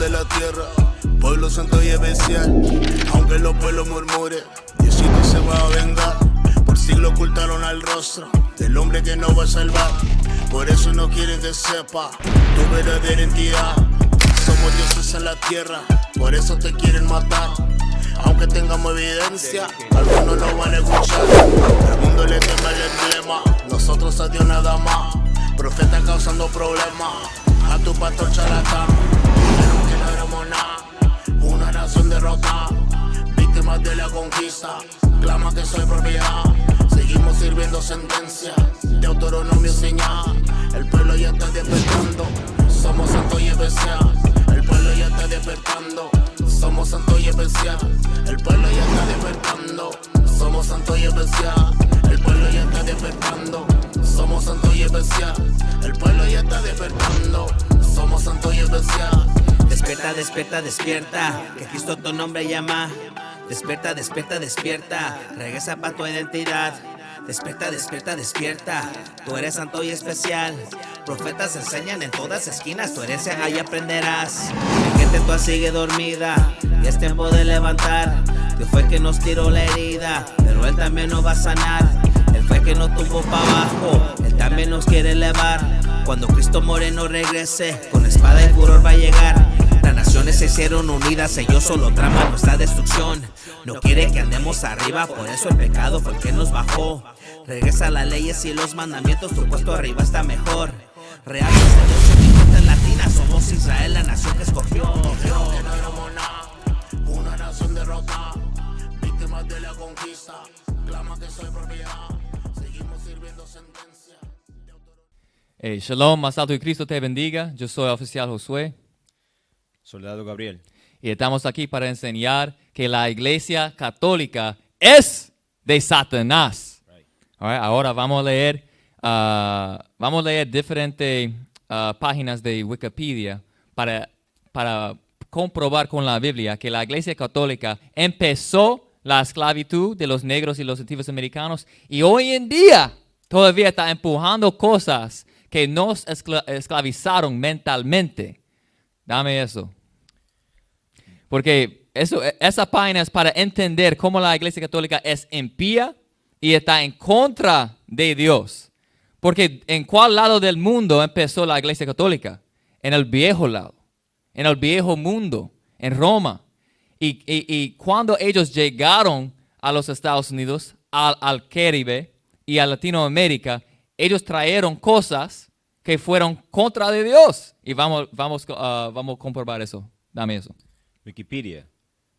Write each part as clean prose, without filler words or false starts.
de la tierra, pueblo santo y especial. Aunque los pueblos murmuren, Diosito se va a vengar. Por siglos ocultaron al rostro del hombre que no va a salvar. Por eso no quieren que sepa tu verdadera identidad. Somos dioses en la tierra, por eso te quieren matar. Aunque tengamos evidencia, algunos no van a escuchar. El mundo le teme el emblema, nosotros a Dios nada más. Profeta causando problemas, a tu pastor charlatán. Dijeron que no éramos nada, una nación derrotada. Víctimas de la conquista, clama que soy propiedad. Seguimos sirviendo sentencia, de Deuteronomio señal. El pueblo ya está despertando, somos santos y especial. El pueblo ya está despertando, somos santos y especial. El pueblo ya está despertando, somos santos y especial. El pueblo ya está despertando, somos santos y especial. El pueblo ya está despertando, somos santos y especial. Despierta, despierta, despierta, que Cristo tu nombre llama. Despierta, despierta, despierta, regresa pa' tu identidad. Despierta, despierta, despierta, tú eres santo y especial. Profetas enseñan en todas esquinas, tu herencia ahí aprenderás. Mi gente toda sigue dormida y es tiempo de levantar. Dios fue que nos tiró la herida, pero Él también nos va a sanar. Él fue que nos tumbó para abajo, Él también nos quiere elevar. Cuando Cristo Moreno regrese, con espada y furor va a llegar. Las naciones se hicieron unidas, ellos solo traman nuestra destrucción. No quiere que andemos arriba, por eso el pecado fue el que nos bajó. Regresa las leyes y los mandamientos, tu puesto arriba está mejor. Real es el Dios, mi gente latina, somos Israel, la nación que escogió. Dijeron que no éramos nada, una nación derrotada. Víctimas de la conquista, clama que soy propiedad. Seguimos sirviendo sentencia. Hey, shalom, más alto y Cristo te bendiga. Yo soy oficial Josué. Soldado Gabriel. Y estamos aquí para enseñar que la Iglesia Católica es de Satanás. Right. All right, ahora vamos a leer diferentes páginas de Wikipedia para comprobar con la Biblia que la Iglesia Católica empezó la esclavitud de los negros y los nativos americanos y hoy en día todavía está empujando cosas que nos esclavizaron mentalmente. Dame eso. Porque esa página es para entender cómo la Iglesia Católica es impía y está en contra de Dios. Porque ¿en cuál lado del mundo empezó la Iglesia Católica? En el viejo lado, en el viejo mundo, en Roma. Y cuando ellos llegaron a los Estados Unidos, al Caribe y a Latinoamérica, ellos trajeron cosas que fueron contra de Dios. Y vamos a comprobar eso. Dame eso. Wikipedia.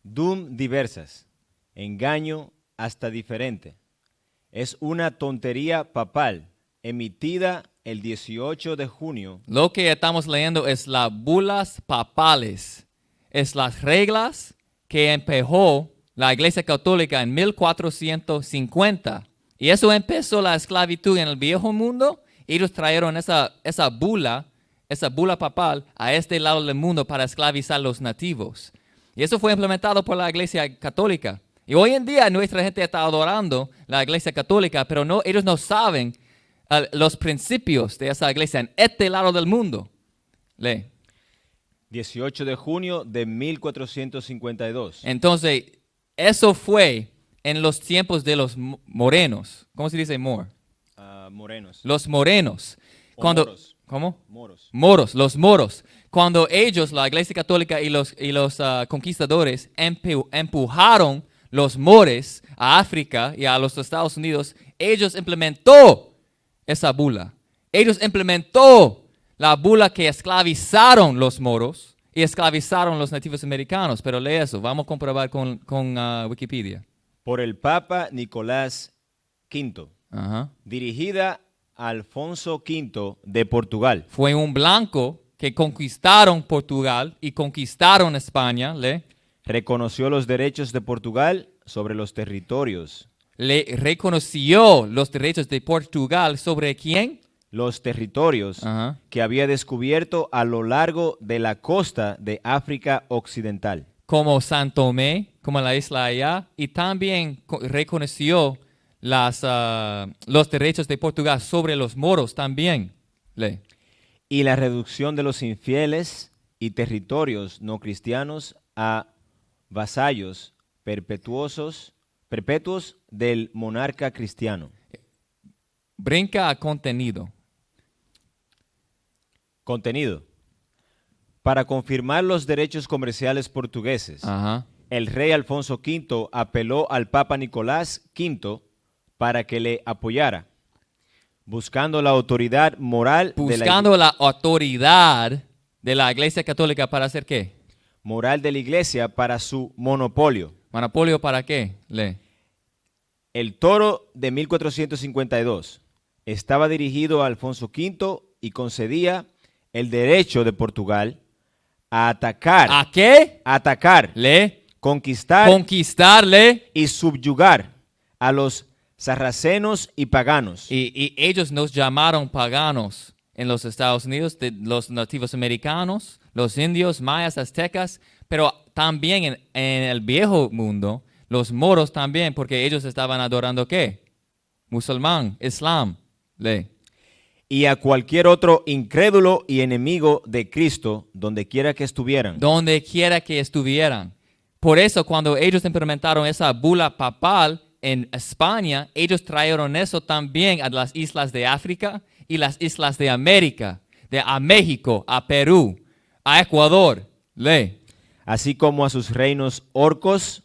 Doom diversas. Engaño hasta diferente. Es una tontería papal emitida el 18 de junio. Lo que estamos leyendo es las bulas papales. Es las reglas que empezó la Iglesia Católica en 1450. Y eso empezó la esclavitud en el viejo mundo. Ellos trajeron esa bula papal a este lado del mundo para esclavizar a los nativos. Y eso fue implementado por la Iglesia Católica. Y hoy en día nuestra gente está adorando la Iglesia Católica, pero ellos no saben los principios de esa iglesia en este lado del mundo. Lee. 18 de junio de 1452. Entonces, eso fue en los tiempos de los morenos. ¿Cómo se dice more? Morenos. Los morenos. O Cuando, moros. ¿Cómo? Moros. Moros, los moros. Cuando ellos, la Iglesia Católica y los conquistadores, empujaron los mores a África y a los Estados Unidos, ellos implementó esa bula. Ellos implementó la bula que esclavizaron los moros y esclavizaron los nativos americanos. Pero lee eso, vamos a comprobar con Wikipedia. Por el Papa Nicolás V. Ajá. Dirigida a Alfonso V de Portugal. Fue un blanco que conquistaron Portugal y conquistaron España. Lee. Reconoció los derechos de Portugal sobre los territorios. Le reconoció los derechos de Portugal sobre quién? Los territorios Ajá. que había descubierto a lo largo de la costa de África Occidental. Como San Tomé, como la isla allá, y también reconoció los derechos de Portugal sobre los moros también. Lee. Y la reducción de los infieles y territorios no cristianos a vasallos perpetuos del monarca cristiano. Brinca a contenido. Contenido. Para confirmar los derechos comerciales portugueses, Ajá. el rey Alfonso V apeló al Papa Nicolás V para que le apoyara, buscando la autoridad moral Buscando la autoridad de la Iglesia Católica para hacer qué? moral de la iglesia para su monopolio. ¿Monopolio para qué? Lee. El toro de 1452 estaba dirigido a Alfonso V y concedía el derecho de Portugal a atacar, ¿A qué? atacar, conquistar Conquistarle. y subyugar a los sarracenos y paganos. Y ellos nos llamaron paganos en los Estados Unidos, de los nativos americanos, los indios, mayas, aztecas, pero también en el viejo mundo, los moros también, porque ellos estaban adorando ¿qué? Musulmán, Islam. Lee. Y a cualquier otro incrédulo y enemigo de Cristo, donde quiera que estuvieran. Donde quiera que estuvieran. Por eso, cuando ellos implementaron esa bula papal en España, ellos trajeron eso también a las islas de África y las islas de América, a México, a Perú, a Ecuador. Lee. Así como a sus reinos orcos,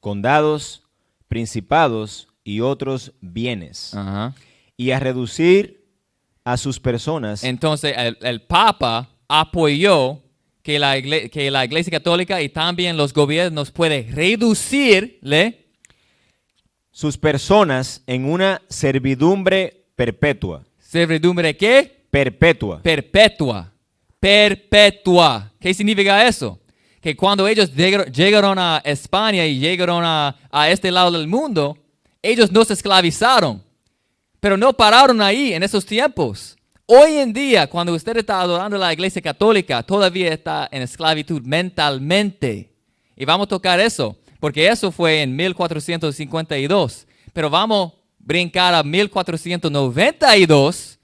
condados, principados y otros bienes. Ajá. Y a reducir a sus personas Entonces, el Papa apoyó que la Iglesia Católica y también los gobiernos pueden reducirle sus personas en una servidumbre perpetua. servidumbre ¿qué? Perpetua. Perpetua. Perpetua. ¿Qué significa eso? Que cuando ellos llegaron a España y llegaron a este lado del mundo, ellos no se esclavizaron. Pero no pararon ahí en esos tiempos. Hoy en día, cuando usted está adorando a la Iglesia Católica, todavía está en esclavitud mentalmente. Y vamos a tocar eso, porque eso fue en 1452. Pero vamos a brincar a 1492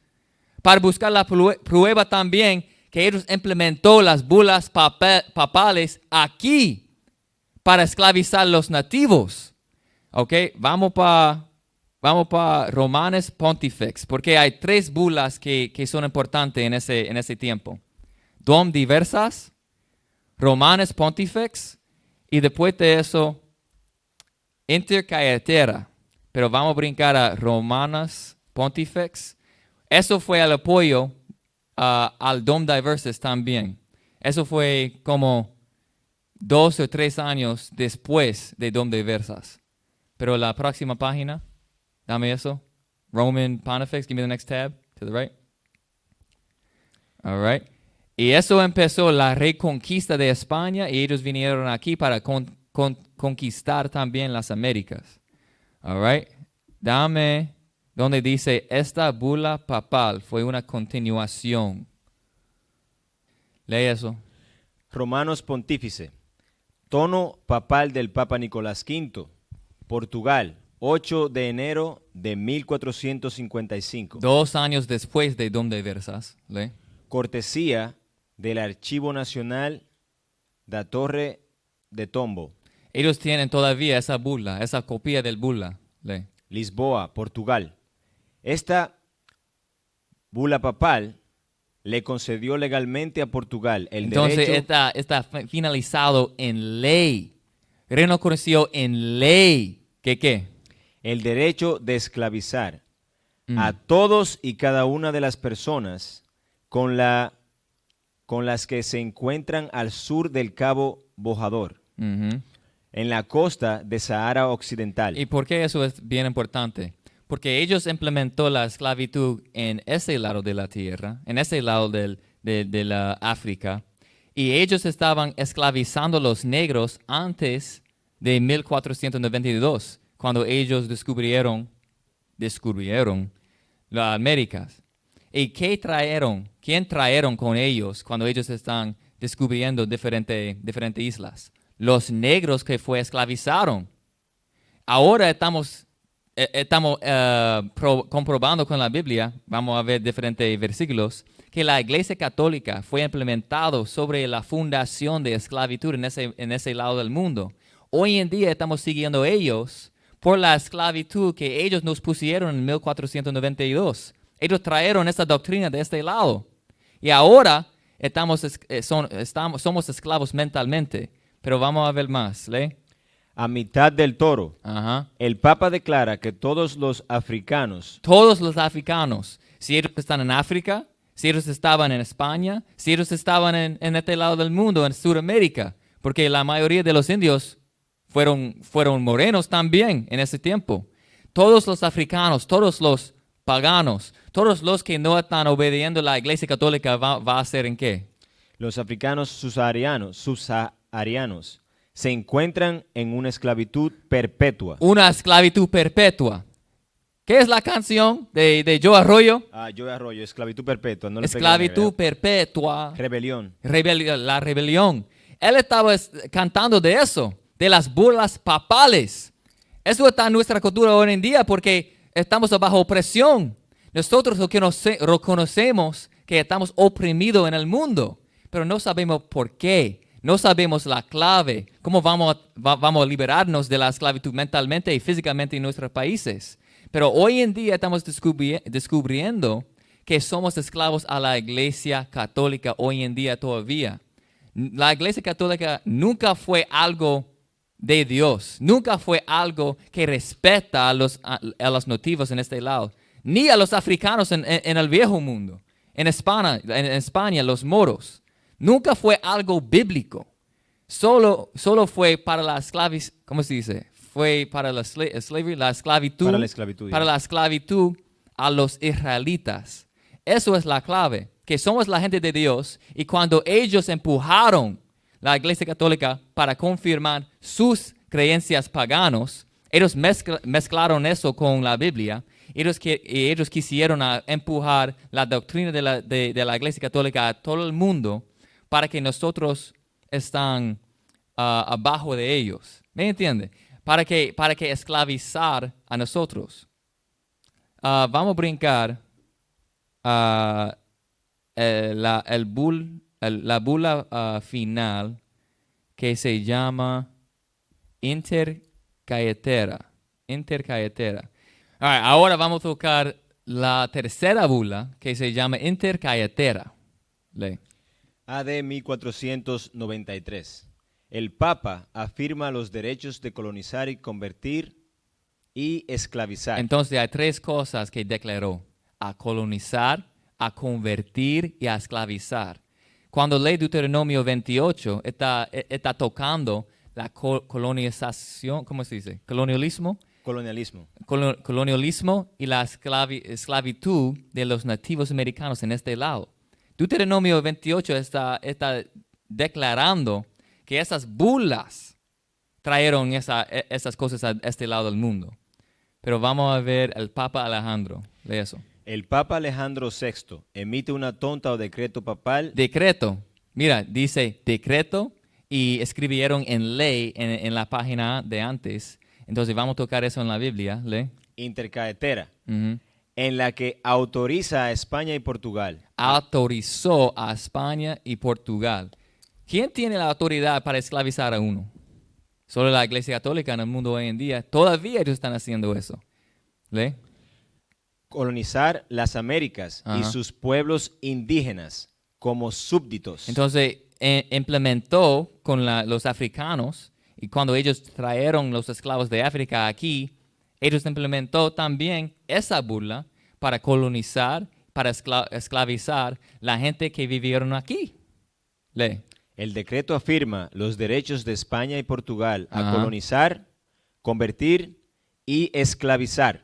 para buscar la prueba también que ellos implementó las bulas papales aquí para esclavizar a los nativos. ¿Ok? Vamos para Romanes Pontifex, porque hay tres bulas que son importantes en ese tiempo. Dom Diversas, Romanes Pontifex, y después de eso, Inter Caetera. Pero vamos a brincar a Romanas Pontifex. Eso fue el apoyo al Dom Diversas también. Eso fue como 2 o 3 años después de Dom Diversas. Pero la próxima página. Dame eso. Roman Pontifex. Give me the next tab to the right. All right. Y eso empezó la reconquista de España y ellos vinieron aquí para conquistar también las Américas. All right. Dame donde dice esta bula papal fue una continuación. Lee eso. Romanos Pontífice. Tono papal del Papa Nicolás V. Portugal. 8 de enero de 1455. 2 años después de Dom Diversas. Lee. Cortesía del Archivo Nacional da Torre de Tombo. Ellos tienen todavía esa bula, esa copia del bula. Lee. Lisboa, Portugal. Esta bula papal le concedió legalmente a Portugal el Entonces derecho. está finalizado en ley. Reconoció en ley. ¿Qué? El derecho de esclavizar a todos y cada una de las personas con las que se encuentran al sur del Cabo Bojador, Ujú. en la costa de Sahara Occidental. ¿Y por qué eso es bien importante? Porque ellos implementó la esclavitud en ese lado de la tierra, en ese lado de la África, y ellos estaban esclavizando a los negros antes de 1492, cuando ellos descubrieron las Américas. ¿Y quién trajeron con ellos cuando ellos están descubriendo diferentes islas? Los negros que esclavizaron. Ahora estamos estamos comprobando con la Biblia, vamos a ver diferentes versículos, que la Iglesia Católica fue implementado sobre la fundación de esclavitud en ese lado del mundo. Hoy en día estamos siguiendo ellos por la esclavitud que ellos nos pusieron en 1492. Ellos trajeron esa doctrina de este lado. Y ahora somos esclavos mentalmente. Pero vamos a ver más, ¿lee? A mitad del toro, Ajá. el Papa declara que todos los africanos, si ellos están en África, si ellos estaban en España, si ellos estaban en este lado del mundo, en Sudamérica, porque la mayoría de los indios fueron morenos también en ese tiempo. Todos los africanos, todos los paganos, todos los que no están obedeciendo a la Iglesia Católica va a ser ¿en qué? los africanos subsaharianos, se encuentran en una esclavitud perpetua. Una esclavitud perpetua. ¿Qué es la canción de Joe Arroyo? Yo Arroyo, esclavitud perpetua. No le pegué, Esclavitud ¿verdad? perpetua. Rebelión. La rebelión. Él estaba cantando de eso, de las burlas papales. Eso está en nuestra cultura hoy en día porque estamos bajo opresión. Nosotros reconocemos que estamos oprimidos en el mundo, pero no sabemos por qué. No sabemos la clave. ¿Cómo vamos a liberarnos de la esclavitud mentalmente y físicamente en nuestros países? Pero hoy en día estamos descubriendo que somos esclavos a la Iglesia Católica hoy en día todavía. La Iglesia Católica nunca fue algo de Dios, nunca fue algo que respeta a los nativos en este lado, ni a los africanos en el viejo mundo, en España, los moros. Nunca fue algo bíblico. Solo fue para la esclavitud, ¿cómo se dice? Fue para la esclavitud. Para la esclavitud. Para la esclavitud a los israelitas. Eso es la clave, que somos la gente de Dios y cuando ellos empujaron la Iglesia Católica para confirmar sus creencias paganos, ellos mezclaron eso con la Biblia. Ellos quisieron empujar la doctrina de la Iglesia Católica a todo el mundo para que nosotros están abajo de ellos. ¿Me entiende? Para que esclavizar a nosotros. Vamos a brincar la bula final que se llama intercaetera. Ahora vamos a tocar la tercera bula que se llama intercaetera. Lee. AD 1493. El Papa afirma los derechos de colonizar y convertir y esclavizar. Entonces hay tres cosas que declaró: a colonizar, a convertir y a esclavizar. Cuando lee Deuteronomio 28, está tocando la colonización, ¿cómo se dice? Colonialismo y la esclavitud de los nativos americanos en este lado. Deuteronomio 28 está declarando que esas bulas trajeron esas cosas a este lado del mundo. Pero vamos a ver el Papa Alejandro. Lee eso. El Papa Alejandro VI emite una tonta o decreto papal. Decreto. Mira, dice decreto y escribieron en ley en la página de antes. Entonces vamos a tocar eso en la Biblia. Lee. Intercaetera. Uh-huh. En la que autoriza a España y Portugal. Autorizó a España y Portugal. ¿Quién tiene la autoridad para esclavizar a uno? Solo la Iglesia Católica en el mundo hoy en día. Todavía ellos están haciendo eso. ¿Lee? Colonizar las Américas y sus pueblos indígenas como súbditos. Entonces implementó con los africanos y cuando ellos trajeron los esclavos de África aquí, ellos implementó también esa burla para colonizar, para esclavizar la gente que vivieron aquí. Lee. El decreto afirma los derechos de España y Portugal a colonizar, convertir y esclavizar.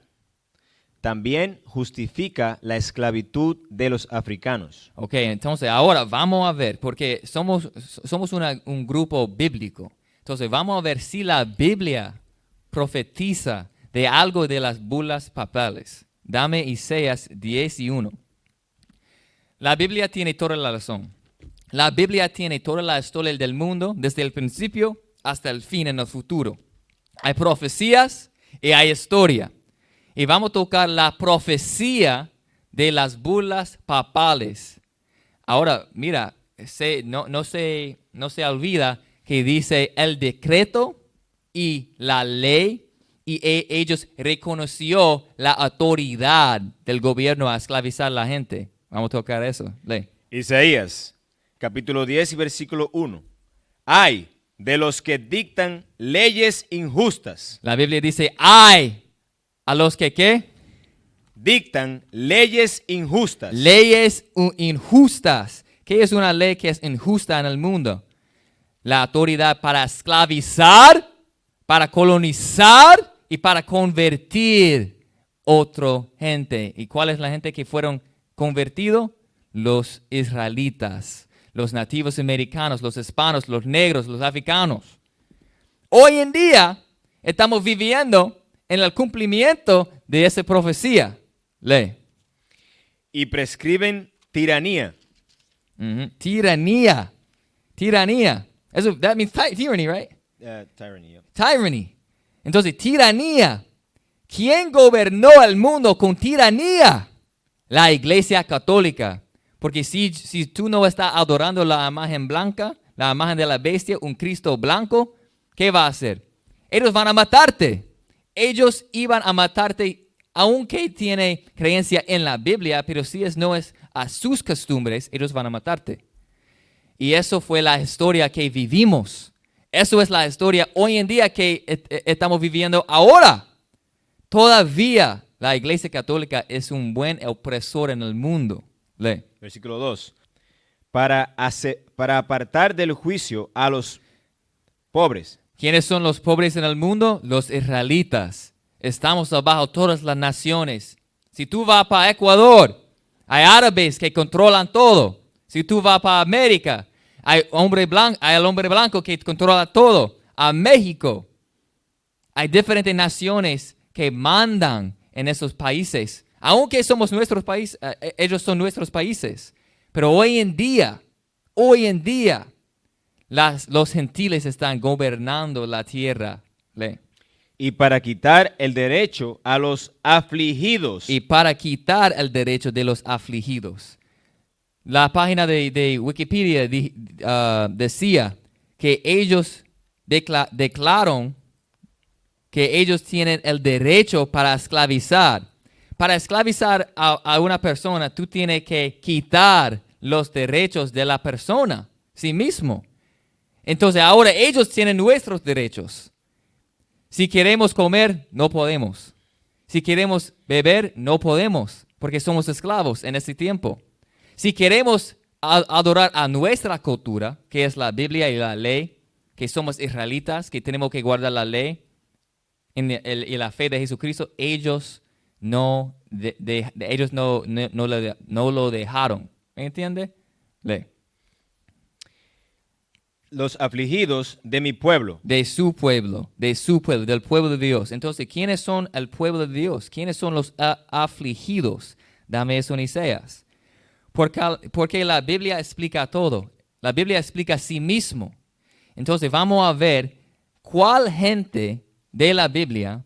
También justifica la esclavitud de los africanos. Ok, entonces ahora vamos a ver, porque somos un grupo bíblico. Entonces vamos a ver si la Biblia profetiza de algo de las bulas papales. Dame Isaías 10:1. La Biblia tiene toda la razón. La Biblia tiene toda la historia del mundo, desde el principio hasta el fin en el futuro. Hay profecías y hay historia. Y vamos a tocar la profecía de las bulas papales. Ahora, mira, no se olvida que dice el decreto y la ley, y ellos reconoció la autoridad del gobierno a esclavizar a la gente. Vamos a tocar eso. Lee. Isaías, capítulo 10 y versículo 1. Ay de los que dictan leyes injustas. La Biblia dice, ay a los que, ¿qué? Dictan leyes injustas. Leyes injustas. ¿Qué es una ley que es injusta en el mundo? La autoridad para esclavizar, para colonizar y para convertir otra gente. ¿Y cuál es la gente que fueron convertidos? Los israelitas, los nativos americanos, los hispanos, los negros, los africanos. Hoy en día estamos viviendo en el cumplimiento de esa profecía. Lee. Y prescriben tiranía. Tiranía. Tiranía. That means tyranny, right? Tyranny, yeah. Tyranny. Entonces, tiranía. ¿Quién gobernó el mundo con tiranía? La Iglesia Católica. Porque si tú no estás adorando la imagen blanca, la imagen de la bestia, un Cristo blanco, ¿qué va a hacer? Ellos van a matarte. Ellos iban a matarte, aunque tiene creencia en la Biblia, pero si no es a sus costumbres, ellos van a matarte. Y eso fue la historia que vivimos. Eso es la historia hoy en día que estamos viviendo ahora. Todavía la Iglesia Católica es un buen opresor en el mundo. Lee. Versículo 2. Para apartar del juicio a los pobres. ¿Quiénes son los pobres en el mundo? Los israelitas. Estamos abajo todas las naciones. Si tú vas para Ecuador, hay árabes que controlan todo. Si tú vas para América, hay el hombre blanco que controla todo. A México, hay diferentes naciones que mandan en esos países. Aunque somos nuestros países, ellos son nuestros países. Pero hoy en día, los gentiles están gobernando la tierra. Lee. Y para quitar el derecho a los afligidos. Y para quitar el derecho de los afligidos. La página de Wikipedia decía que ellos declararon que ellos tienen el derecho para esclavizar. Para esclavizar a una persona, tú tienes que quitar los derechos de la persona, sí mismo. Entonces ahora ellos tienen nuestros derechos. Si queremos comer, no podemos. Si queremos beber, no podemos, porque somos esclavos en este tiempo. Si queremos adorar a nuestra cultura, que es la Biblia y la ley, que somos israelitas, que tenemos que guardar la ley y la fe de Jesucristo, ellos no lo dejaron. ¿Me entiende? Lee. Los afligidos de mi pueblo. De su pueblo, del pueblo de Dios. Entonces, ¿quiénes son el pueblo de Dios? ¿Quiénes son los afligidos? Dame eso en Isaías. Porque la Biblia explica todo. La Biblia explica a sí mismo. Entonces, vamos a ver cuál gente de la Biblia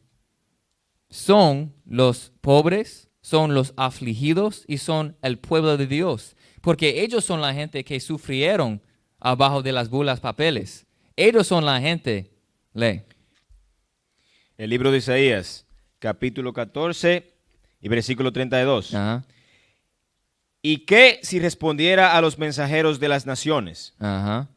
son los pobres, son los afligidos y son el pueblo de Dios. Porque ellos son la gente que sufrieron abajo de las bulas papeles. Ellos son la gente. Lee. El libro de Isaías, capítulo 14 y versículo 32. Ajá. ¿Y qué si respondiera a los mensajeros de las naciones? Ajá.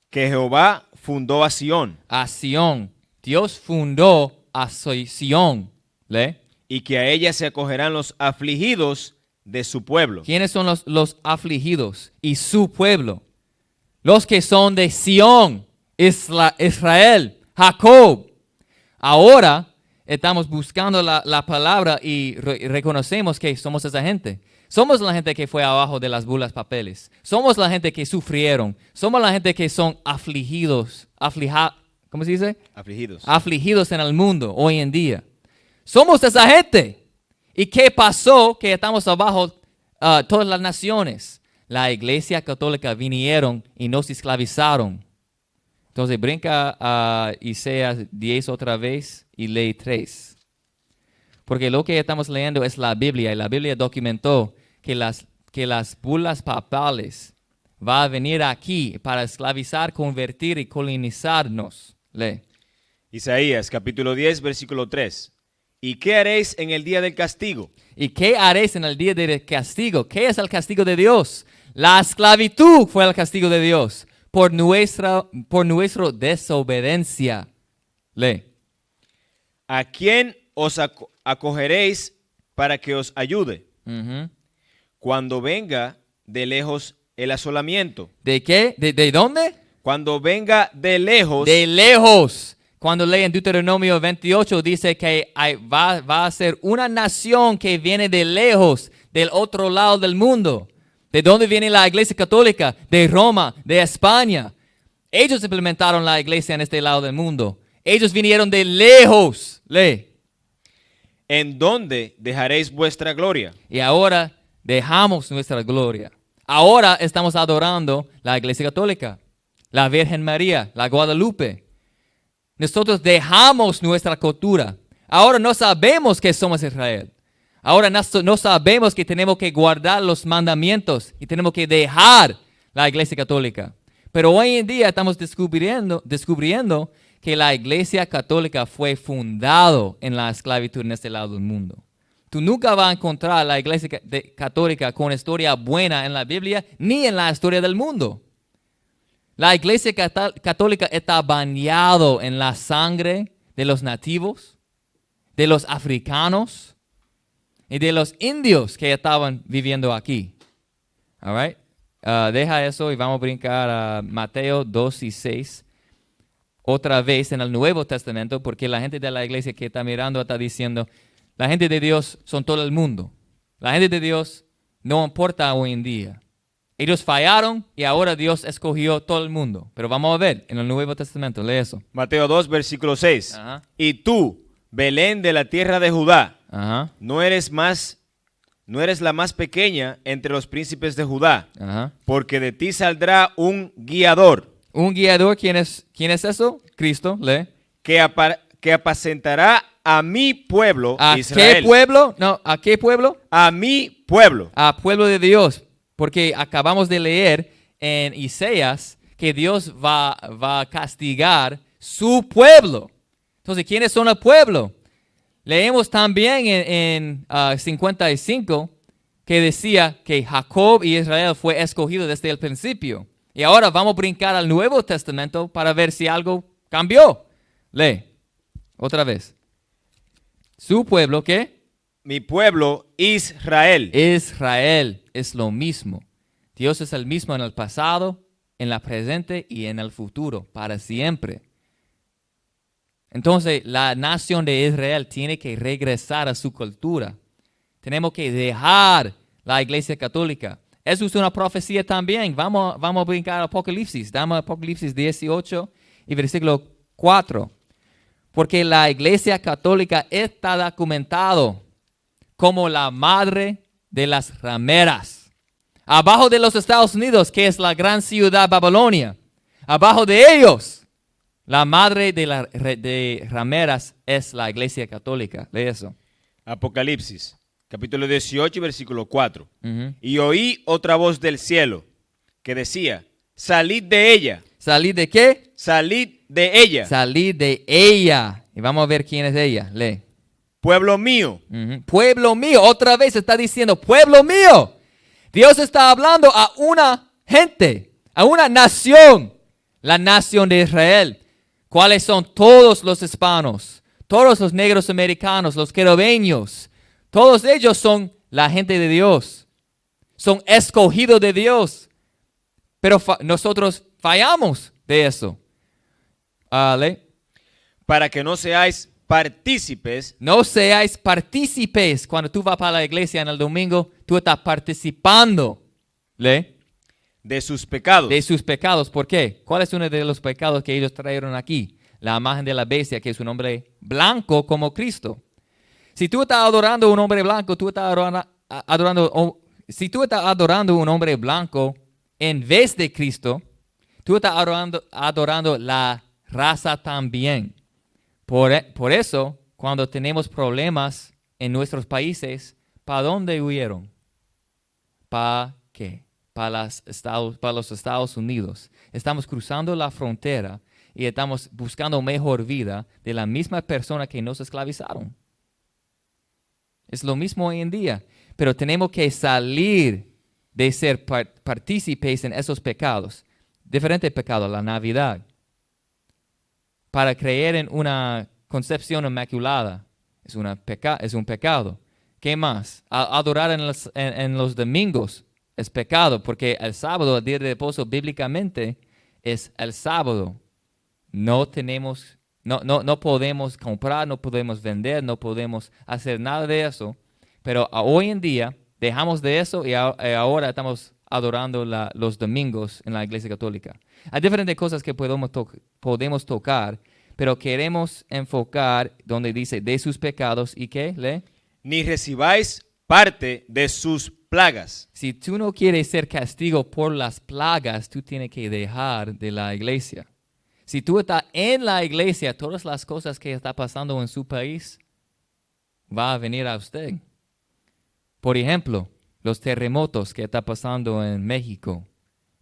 Que Jehová fundó a Sión. A Sión. Dios fundó a Sión. ¿Lee? Y que a ella se acogerán los afligidos de su pueblo. ¿Quiénes son los afligidos y su pueblo? Los que son de Sión, Israel, Jacob. Ahora estamos buscando la palabra y reconocemos que somos esa gente. Somos la gente que fue abajo de las bulas papeles. Somos la gente que sufrieron. Somos la gente que son afligidos. ¿Cómo se dice? Afligidos. Afligidos en el mundo hoy en día. Somos esa gente. ¿Y qué pasó? Que estamos abajo todas las naciones. La Iglesia Católica vinieron y nos esclavizaron. Entonces brinca a Isaías 10 otra vez y lee 3. Porque lo que estamos leyendo es la Biblia y la Biblia documentó que las bulas papales va a venir aquí para esclavizar, convertir y colonizarnos. Lee. Isaías capítulo 10, versículo 3. ¿Y qué haréis en el día del castigo? ¿Y qué haréis en el día del castigo? ¿Qué es el castigo de Dios? La esclavitud fue el castigo de Dios por nuestra desobediencia. Lee. ¿A quién os acogeréis para que os ayude? Ujú. Cuando venga de lejos el asolamiento. ¿De qué? ¿De dónde? Cuando venga de lejos. De lejos. Cuando leen Deuteronomio 28 dice que va a ser una nación que viene de lejos, del otro lado del mundo. ¿De dónde viene la iglesia católica? De Roma, de España. Ellos implementaron la iglesia en este lado del mundo. Ellos vinieron de lejos. Lee. ¿En dónde dejaréis vuestra gloria? Y ahora dejamos nuestra gloria. Ahora estamos adorando la iglesia católica, la Virgen María, la Guadalupe. Nosotros dejamos nuestra cultura. Ahora no sabemos que somos Israel. Ahora no sabemos que tenemos que guardar los mandamientos y tenemos que dejar la iglesia católica. Pero hoy en día estamos descubriendo que la iglesia católica fue fundada en la esclavitud en este lado del mundo. Tú nunca vas a encontrar la iglesia católica con historia buena en la Biblia ni en la historia del mundo. La iglesia católica está bañada en la sangre de los nativos, de los africanos y de los indios que estaban viviendo aquí. All right? Deja eso y vamos a brincar a Mateo 2 y 6. Otra vez en el Nuevo Testamento, porque la gente de la iglesia que está mirando está diciendo, la gente de Dios son todo el mundo. La gente de Dios no importa hoy en día. Ellos fallaron y ahora Dios escogió todo el mundo. Pero vamos a ver en el Nuevo Testamento, lee eso. Mateo 2, versículo 6. Ajá. Y tú, Belén de la tierra de Judá, Ajá, no eres la más pequeña entre los príncipes de Judá, ajá. porque de ti saldrá un guiador Un guiador, ¿quién es eso? Cristo, lee. que apacentará a mi pueblo ¿A Israel. qué pueblo? No, ¿a qué pueblo? A mi pueblo. A pueblo de Dios. Porque acabamos de leer en Isaías que Dios va a castigar su pueblo. Entonces, ¿quiénes son el pueblo? Leemos también en 55 que decía que Jacob y Israel fue escogido desde el principio. Y ahora vamos a brincar al Nuevo Testamento para ver si algo cambió. Lee, otra vez. Su pueblo, ¿qué? Mi pueblo Israel. Israel es lo mismo. Dios es el mismo en el pasado, en el presente y en el futuro, para siempre. Entonces, la nación de Israel tiene que regresar a su cultura. Tenemos que dejar la iglesia católica. Eso es una profecía también. Vamos a brincar a Apocalipsis. Dame Apocalipsis 18 y versículo 4. Porque la iglesia católica está documentado como la madre de las rameras. Abajo de los Estados Unidos, que es la gran ciudad Babilonia. Abajo de ellos, la madre de rameras es la iglesia católica. Lee eso. Apocalipsis, capítulo 18, versículo 4. Ujú. Y oí otra voz del cielo que decía, salid de ella, ¿Salid de qué? salid de ella, Salid de ella. Y vamos a ver quién es ella. Lee. pueblo mío. Ujú. Pueblo mío. Otra vez está diciendo, pueblo mío. Dios está hablando a una gente, a una nación. La nación de Israel. ¿Cuáles son todos los hispanos? Todos los negros americanos, los querobeños. Todos ellos son la gente de Dios. Son escogidos de Dios. Pero nosotros fallamos de eso. Lee. Para que no seáis partícipes No seáis partícipes. Cuando tú vas para la iglesia en el domingo, tú estás participando. ¿Lee? de sus pecados. De sus pecados. ¿Por qué? ¿Cuál es uno de los pecados que ellos trajeron aquí? La imagen de la bestia, que es un hombre blanco como Cristo. Si tú estás adorando a un hombre blanco, si tú estás adorando a un hombre blanco en vez de Cristo, tú estás adorando la raza también. Por eso, cuando tenemos problemas en nuestros países, ¿para dónde huyeron? ¿Para qué? Para los Estados Unidos. Estamos cruzando la frontera y estamos buscando mejor vida de la misma persona que nos esclavizaron. Es lo mismo hoy en día, pero tenemos que salir de ser partícipes en esos pecados. Diferente pecado, la Navidad. Para creer en una concepción inmaculada es un pecado. ¿Qué más? Adorar en los domingos es pecado, porque el sábado, el día de reposo, bíblicamente es el sábado. No podemos comprar, no podemos vender, no podemos hacer nada de eso. Pero hoy en día dejamos de eso y ahora estamos adorando los domingos en la Iglesia Católica. Hay diferentes cosas que podemos tocar, pero queremos enfocar donde dice de sus pecados y ¿qué? ¿Le? Ni recibáis parte de sus plagas. Si tú no quieres ser castigo por las plagas, tú tienes que dejar de la iglesia. Si tú estás en la iglesia, todas las cosas que están pasando en su país va a venir a usted. Por ejemplo, los terremotos que están pasando en México,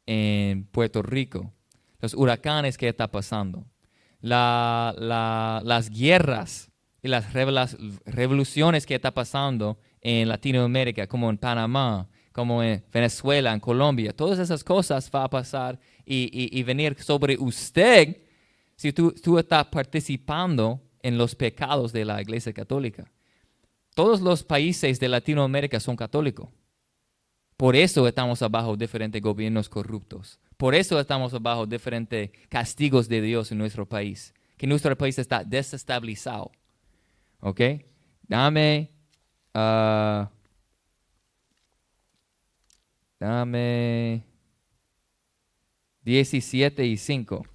en Puerto Rico, los huracanes que están pasando, las guerras y las revoluciones que están pasando en Latinoamérica, como en Panamá, como en Venezuela, en Colombia. Todas esas cosas van a pasar y venir sobre usted si tú estás participando en los pecados de la Iglesia Católica. Todos los países de Latinoamérica son católicos. Por eso estamos abajo de diferentes gobiernos corruptos. Por eso estamos abajo de diferentes castigos de Dios en nuestro país. Que nuestro país está desestabilizado. ¿Ok? Dame 17:5.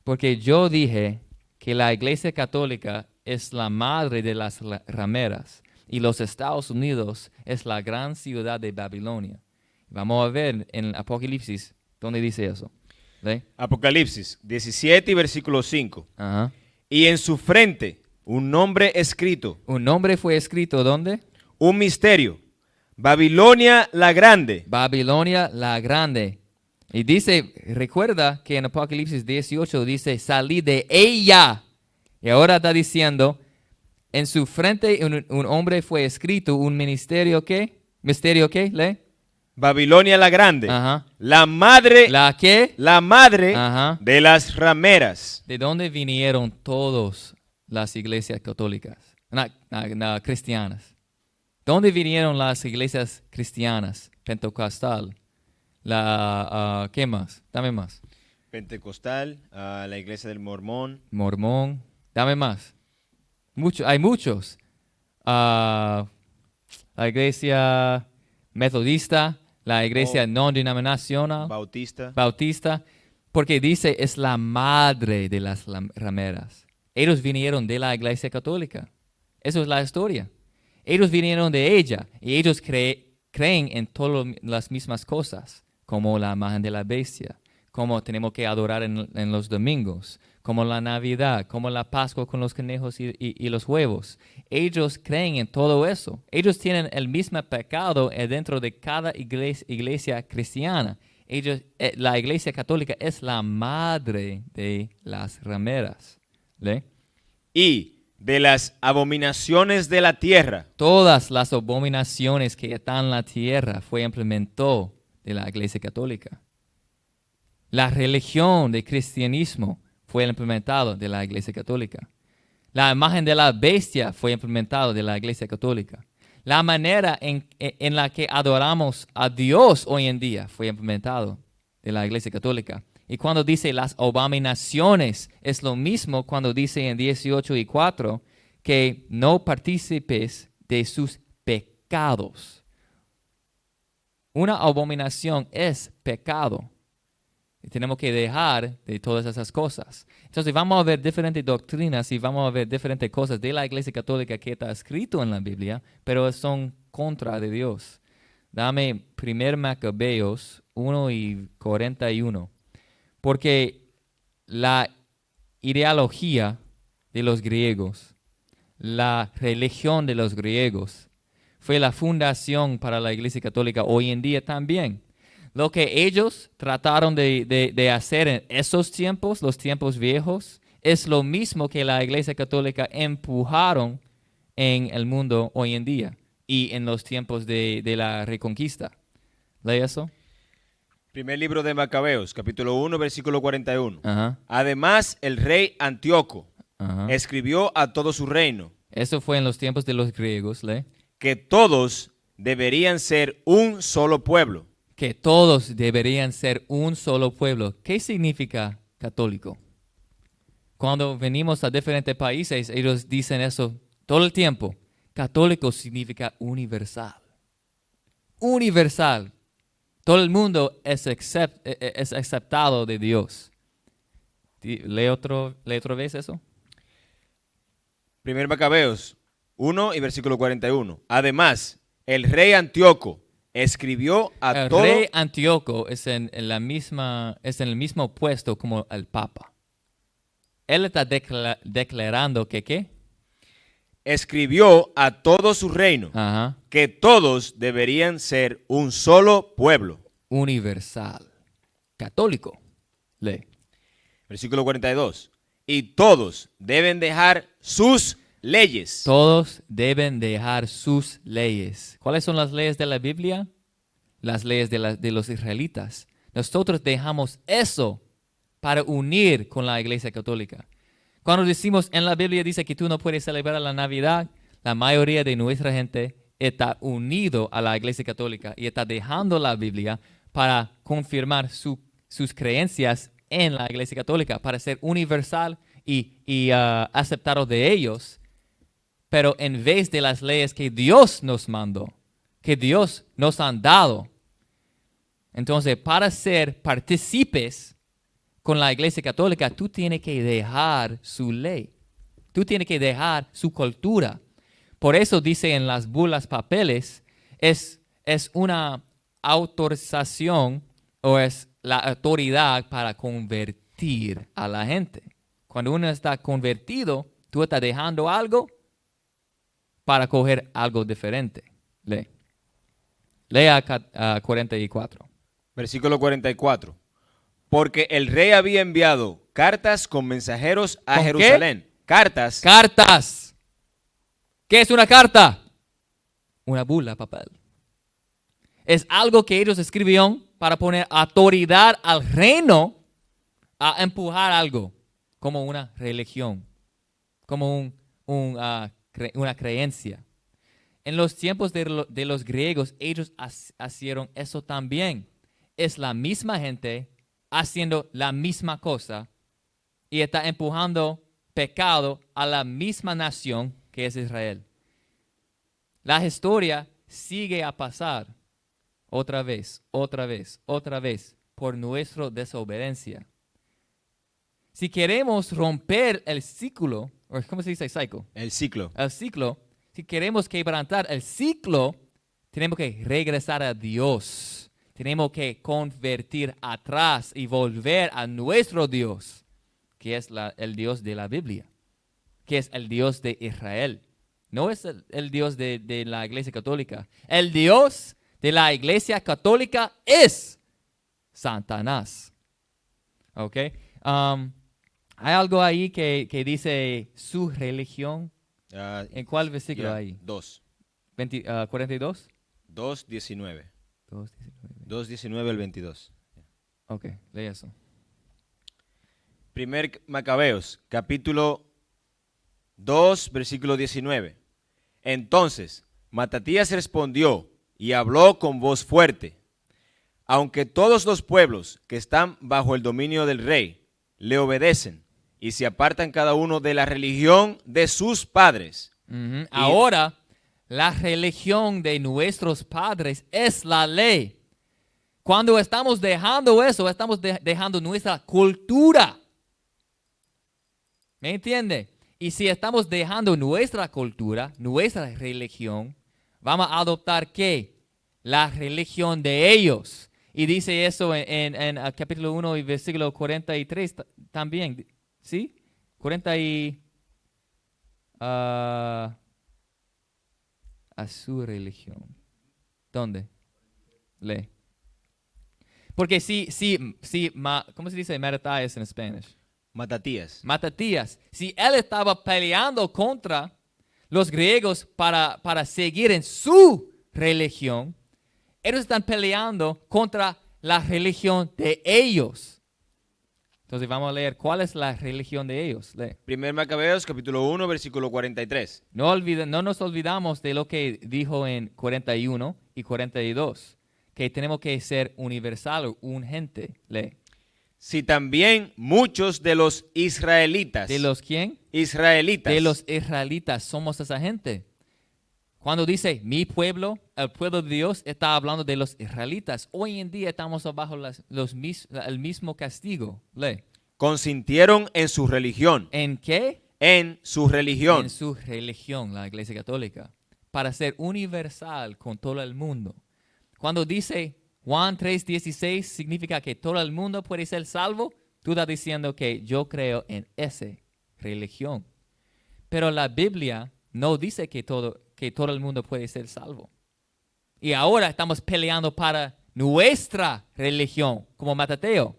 Porque yo dije que la Iglesia Católica es la madre de las rameras y los Estados Unidos es la gran ciudad de Babilonia. Vamos a ver en Apocalipsis dónde dice eso. ¿Sí? Apocalipsis 17 y versículo 5. Ajá. Y en su frente un nombre escrito. Un nombre fue escrito ¿dónde? Un misterio. Babilonia la grande. Babilonia la grande. Y dice, recuerda que en Apocalipsis 18 dice, salí de ella. Y ahora está diciendo, en su frente un hombre fue escrito, un ministerio ¿qué? ¿Misterio qué? ¿Le? Babilonia la grande. Ajá. La madre. ¿La qué? La madre Ajá. de las rameras. ¿De dónde vinieron todas las iglesias católicas? No, cristianas. ¿Dónde vinieron las iglesias cristianas? Pentecostal. ¿Qué más? Dame más. Pentecostal, la iglesia del Mormón. Mormón. Dame más. Hay muchos. La iglesia metodista, la iglesia no denominacional, bautista, porque dice es la madre de las rameras. Ellos vinieron de la iglesia católica. Eso es la historia. Ellos vinieron de ella y ellos creen en todas las mismas cosas, como la imagen de la bestia, como tenemos que adorar en los domingos, como la Navidad, como la Pascua con los conejos y los huevos. Ellos creen en todo eso. Ellos tienen el mismo pecado dentro de cada iglesia cristiana. La iglesia católica es la madre de las rameras. ¿Le? Y de las abominaciones de la tierra. Todas las abominaciones que están en la tierra fue implementado de la iglesia católica. La religión del cristianismo fue implementado de la iglesia católica. La imagen de la bestia fue implementada de la iglesia católica. La manera en la que adoramos a Dios hoy en día fue implementado de la iglesia católica. Y cuando dice las abominaciones, es lo mismo cuando dice en 18:4 que no participes de sus pecados. Una abominación es pecado. Y tenemos que dejar de todas esas cosas. Entonces vamos a ver diferentes doctrinas y vamos a ver diferentes cosas de la iglesia católica que está escrito en la Biblia, pero son contra de Dios. Dame 1 Macabeos 1:41. Porque la ideología de los griegos, la religión de los griegos. Fue la fundación para la Iglesia Católica hoy en día también. Lo que ellos trataron de hacer en esos tiempos, los tiempos viejos, es lo mismo que la Iglesia Católica empujaron en el mundo hoy en día y en los tiempos de la Reconquista. ¿Lee eso? Primer libro de Macabeos, capítulo 1, versículo 41. Ajá, Además, el rey Antíoco ajá. escribió a todo su reino Eso fue en los tiempos de los griegos, ¿lee? que todos deberían ser un solo pueblo. Que todos deberían ser un solo pueblo. ¿Qué significa católico? Cuando venimos a diferentes países, ellos dicen eso todo el tiempo. Católico significa universal. Universal. Todo el mundo es aceptado de Dios. ¿Lee otra vez eso? Primer Macabeos 1 y versículo 41. Además, el rey Antíoco escribió a El todo... rey Antíoco es en el mismo puesto como el Papa. Él está declarando que ¿qué? Escribió a todo su reino Ajá. que todos deberían ser un solo pueblo. Universal. Católico. Lee. Versículo 42. Y todos deben dejar sus leyes. Todos deben dejar sus leyes. ¿Cuáles son las leyes de la Biblia? Las leyes de los israelitas. Nosotros dejamos eso para unir con la Iglesia Católica. Cuando decimos en la Biblia dice que tú no puedes celebrar la Navidad, la mayoría de nuestra gente está unido a la Iglesia Católica y está dejando la Biblia para confirmar sus creencias en la Iglesia Católica, para ser universal y aceptado de ellos, pero en vez de las leyes que Dios nos mandó, que Dios nos han dado. Entonces, para ser partícipes con la Iglesia Católica, tú tienes que dejar su ley. Tú tienes que dejar su cultura. Por eso dice en las bulas papeles, es una autorización o es la autoridad para convertir a la gente. Cuando uno está convertido, tú estás dejando algo para coger algo diferente. Lea 44. Versículo 44. Porque el rey había enviado cartas con mensajeros a ¿Con Jerusalén. Cartas. Cartas. ¿Qué es una carta? Una bula, papel. Es algo que ellos escribieron para poner autoridad al reino a empujar algo, como una religión, como una creencia. En los tiempos de los griegos, ellos hicieron eso también. Es la misma gente haciendo la misma cosa y está empujando pecado a la misma nación que es Israel. La historia sigue a pasar otra vez, por nuestra desobediencia. Si queremos romper el ciclo, o ¿cómo se dice ciclo? El ciclo. El ciclo, si queremos quebrantar el ciclo, tenemos que regresar a Dios. Tenemos que convertir atrás y volver a nuestro Dios, que es el Dios de la Biblia, que es el Dios de Israel. No es el Dios de la Iglesia Católica. El Dios de la Iglesia Católica es Satanás. ¿Ok? Hay algo ahí que dice su religión. ¿En cuál versículo hay? 2. 42. 2:19. 2:19. 2:19 al 22. Ok, lee eso. Primer Macabeos, capítulo 2, versículo 19. Entonces, Matatías respondió y habló con voz fuerte. Aunque todos los pueblos que están bajo el dominio del rey le obedecen y se apartan cada uno de la religión de sus padres. Ahora, la religión de nuestros padres es la ley. Cuando estamos dejando eso, estamos dejando nuestra cultura. ¿Me entiende? Y si estamos dejando nuestra cultura, nuestra religión, vamos a adoptar ¿qué? La religión de ellos. Y dice eso en el capítulo 1 y versículo 43 también. ¿Sí? a su religión. ¿Dónde? Lee. Porque ¿cómo se dice Matatías en español? Matatías. Si él estaba peleando contra los griegos para seguir en su religión, ellos están peleando contra la religión de ellos. Entonces vamos a leer cuál es la religión de ellos. Lee. 1 Macabeos, capítulo 1, versículo 43. No nos olvidamos de lo que dijo en 41 y 42, que tenemos que ser universal, un gente. Lee. Si también muchos de los israelitas. ¿De los quién? Israelitas. De los israelitas somos esa gente. Cuando dice mi pueblo, el pueblo de Dios, está hablando de los israelitas. Hoy en día estamos bajo el mismo castigo. Lee. Consintieron en su religión. ¿En qué? En su religión. En su religión, la Iglesia Católica. Para ser universal con todo el mundo. Cuando dice Juan 3:16 significa que todo el mundo puede ser salvo. Tú estás diciendo que yo creo en esa religión. Pero la Biblia no dice que todo el mundo puede ser salvo. Y ahora estamos peleando para nuestra religión, como Mateo.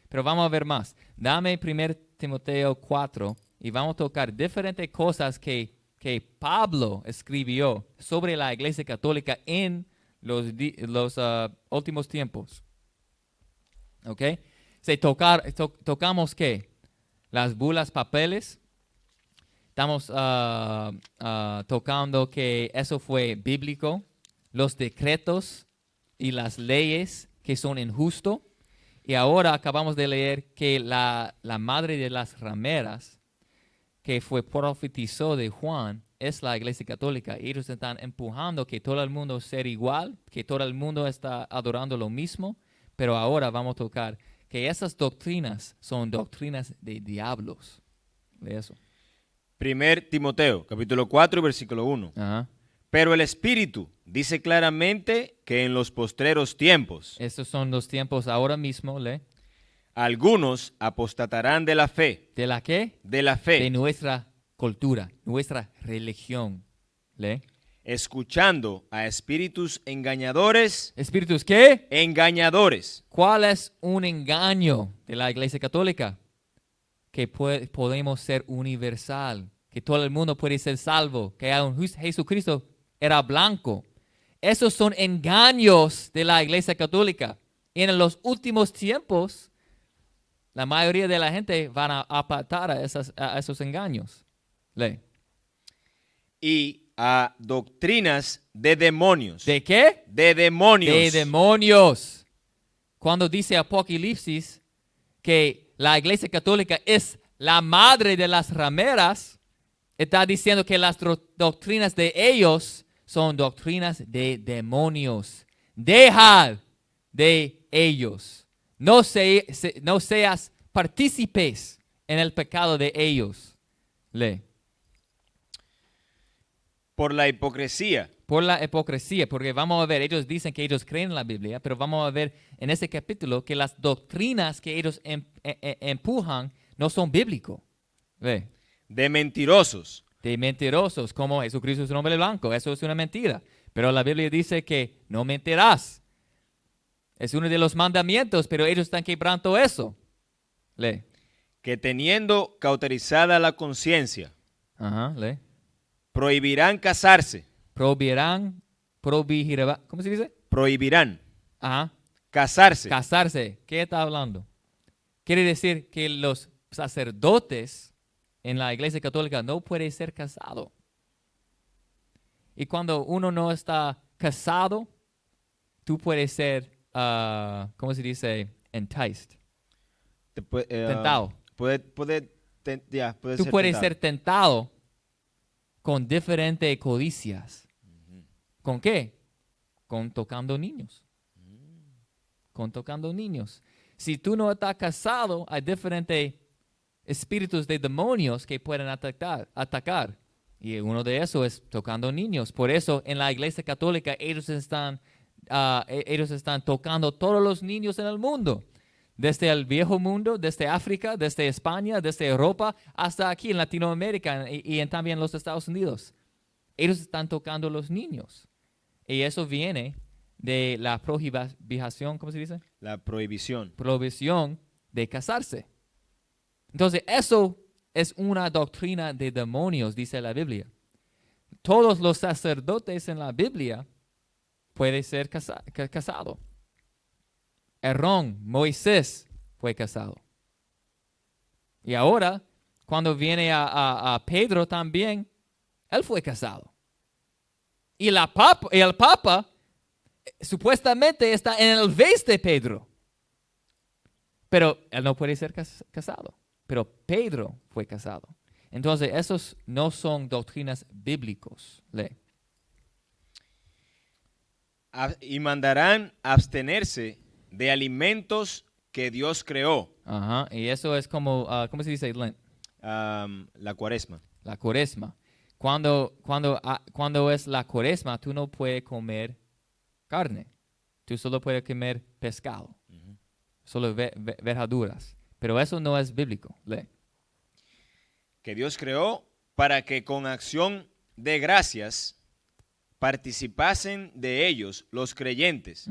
Pero vamos a ver más. Dame 1 Timoteo 4 y vamos a tocar diferentes cosas que Pablo escribió sobre la Iglesia Católica en los últimos tiempos. ¿Ok? Tocamos ¿qué? Las bulas, papeles. Estamos tocando que eso fue bíblico. Los decretos y las leyes que son injustos. Y ahora acabamos de leer que la madre de las rameras que fue profetizó de Juan es la Iglesia Católica. Ellos están empujando que todo el mundo sea igual, que todo el mundo está adorando lo mismo, pero ahora vamos a tocar que esas doctrinas son doctrinas de diablos. De eso. 1 Timoteo, capítulo 4, versículo 1. Ajá. Pero el Espíritu dice claramente que en los postreros tiempos Estos son los tiempos ahora mismo, ¿le? algunos apostatarán de la fe. ¿De la qué? De la fe. De nuestra cultura, nuestra religión, ¿le? Escuchando a espíritus engañadores. ¿Espíritus qué? Engañadores. ¿Cuál es un engaño de la Iglesia Católica? Que podemos ser universal, que todo el mundo puede ser salvo, que Jesucristo era blanco. Esos son engaños de la Iglesia Católica. Y en los últimos tiempos, la mayoría de la gente van a apartar a esos engaños. Lee. Y a doctrinas de demonios. ¿De qué? De demonios. De demonios. Cuando dice Apocalipsis que la Iglesia Católica es la madre de las rameras, está diciendo que las doctrinas de ellos son doctrinas de demonios. Dejad de ellos. No seas partícipes en el pecado de ellos. Lee. Por la hipocresía. Por la hipocresía, porque vamos a ver, ellos dicen que ellos creen en la Biblia, pero vamos a ver en ese capítulo que las doctrinas que ellos empujan no son bíblicos. Ve. De mentirosos. De mentirosos, como Jesucristo es un hombre blanco. Eso es una mentira. Pero la Biblia dice que no mentirás. Es uno de los mandamientos, pero ellos están quebrando eso. Lee. Que teniendo cauterizada la conciencia, Ajá, lee. prohibirán casarse. Prohibirán, ¿cómo se dice? Prohibirán Ajá. casarse. Casarse. ¿Qué está hablando? Quiere decir que los sacerdotes en la Iglesia Católica no pueden ser casados. Y cuando uno no está casado, tú puedes ser, ¿cómo se dice? Enticed. Tentado. Puede Tú ser puedes tentado. ser tentado con diferentes codicias. ¿Con qué? Con tocando niños. Con tocando niños. Si tú no estás casado, hay diferentes espíritus de demonios que pueden atacar. Y uno de esos es tocando niños. Por eso en la Iglesia Católica ellos están tocando todos los niños en el mundo. Desde el viejo mundo, desde África, desde España, desde Europa, hasta aquí en Latinoamérica y también en los Estados Unidos. Ellos están tocando a los niños. Y eso viene de la prohibición, ¿cómo se dice? La prohibición. Prohibición de casarse. Entonces, eso es una doctrina de demonios, dice la Biblia. Todos los sacerdotes en la Biblia pueden ser casados. Aarón, Moisés fue casado. Y ahora, cuando viene a Pedro también, él fue casado. Y el Papa supuestamente está en el vez de Pedro. Pero él no puede ser casado. Pero Pedro fue casado. Entonces, esos no son doctrinas bíblicos. Lee. Y mandarán abstenerse de alimentos que Dios creó. Ajá. Y eso es como, ¿cómo se dice? Lent? La cuaresma. La cuaresma. Cuando es la cuaresma, tú no puedes comer carne. Tú solo puedes comer pescado. Solo verduras. Pero eso no es bíblico. Lee. Que Dios creó para que con acción de gracias participasen de ellos los creyentes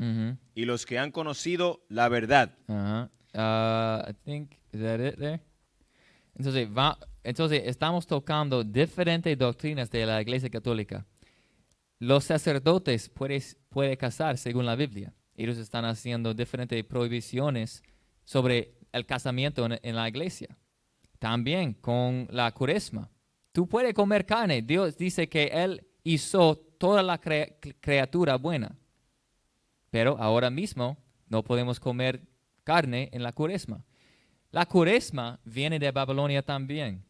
y los que han conocido la verdad. I think, is that it there? Entonces, estamos tocando diferentes doctrinas de la Iglesia Católica. Los sacerdotes pueden casar según la Biblia. Ellos están haciendo diferentes prohibiciones sobre el casamiento en la iglesia. También con la cuaresma. Tú puedes comer carne. Dios dice que Él hizo toda la criatura buena. Pero ahora mismo no podemos comer carne en la cuaresma. La cuaresma viene de Babilonia también.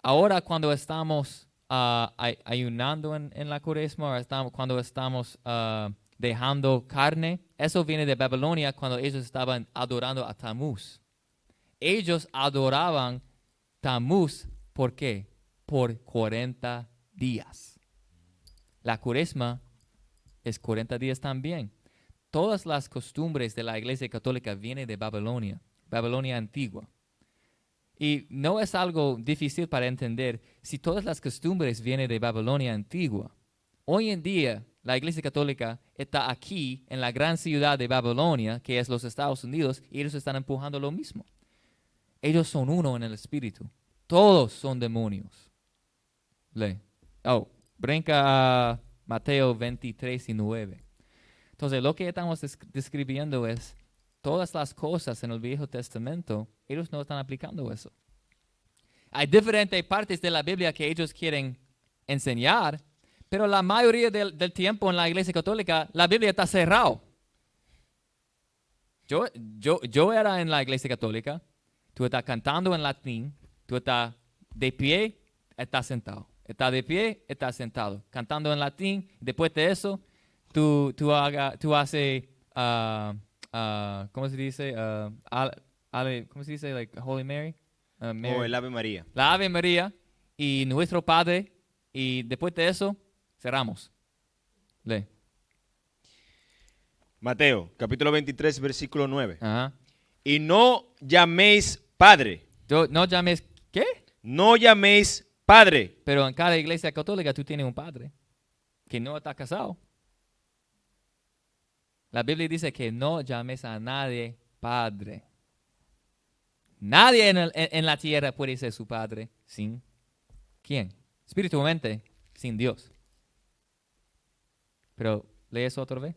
Ahora cuando estamos ayunando en la cuaresma, cuando estamos dejando carne, eso viene de Babilonia cuando ellos estaban adorando a Tammuz. Ellos adoraban Tammuz, ¿por qué? Por 40 días. La cuaresma es 40 días también. Todas las costumbres de la Iglesia Católica vienen de Babilonia, Babilonia antigua. Y no es algo difícil para entender si todas las costumbres vienen de Babilonia antigua. Hoy en día, la Iglesia Católica está aquí en la gran ciudad de Babilonia, que es los Estados Unidos, y ellos están empujando lo mismo. Ellos son uno en el espíritu. Todos son demonios. Lee. Brinca a Mateo 23:9. Entonces, lo que estamos describiendo es todas las cosas en el Viejo Testamento, ellos no están aplicando eso. Hay diferentes partes de la Biblia que ellos quieren enseñar, pero la mayoría del tiempo en la Iglesia Católica, la Biblia está cerrada. Yo era en la Iglesia Católica, tú estás cantando en latín, tú estás de pie, estás sentado. Estás de pie, estás sentado. Cantando en latín, después de eso, tú haces, ¿cómo se dice? ¿Cómo se dice? Like Holy Mary? Mary. O el Ave María. La Ave María y Nuestro Padre, y después de eso, cerramos. Lee. Mateo, capítulo 23, versículo 9. Ajá. Y no llaméis Padre. No llames, ¿qué? No llaméis Padre. Pero en cada iglesia católica tú tienes un padre que no está casado. La Biblia dice que no llames a nadie padre. Nadie en la tierra puede ser su padre sin ¿quién? Espiritualmente, sin Dios. Pero, ¿lee eso otra vez?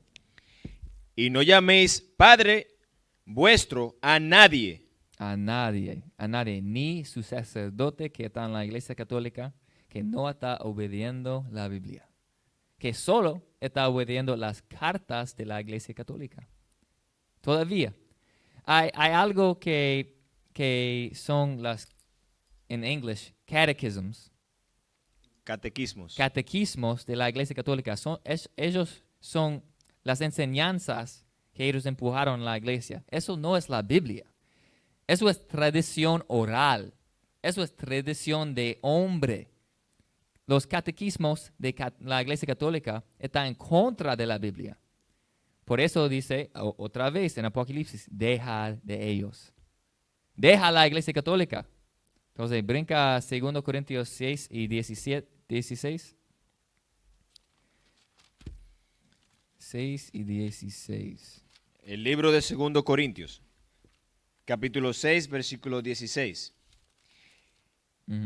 Y no llaméis Padre vuestro a nadie. A nadie, ni su sacerdote que está en la iglesia católica, que no está obedeciendo la Biblia, que solo está obedeciendo las cartas de la iglesia católica. Todavía. Hay algo que son las, en inglés, catechisms. Catequismos de la iglesia católica. Ellos son las enseñanzas que ellos empujaron en la iglesia. Eso no es la Biblia. Eso es tradición oral. Eso es tradición de hombre. Los catequismos de la Iglesia Católica están en contra de la Biblia. Por eso dice otra vez en Apocalipsis, deja de ellos. Deja la iglesia católica. Entonces, brinca a 2 Corintios 6 y 16. 6 y 16. El libro de 2 Corintios, capítulo 6, versículo 16.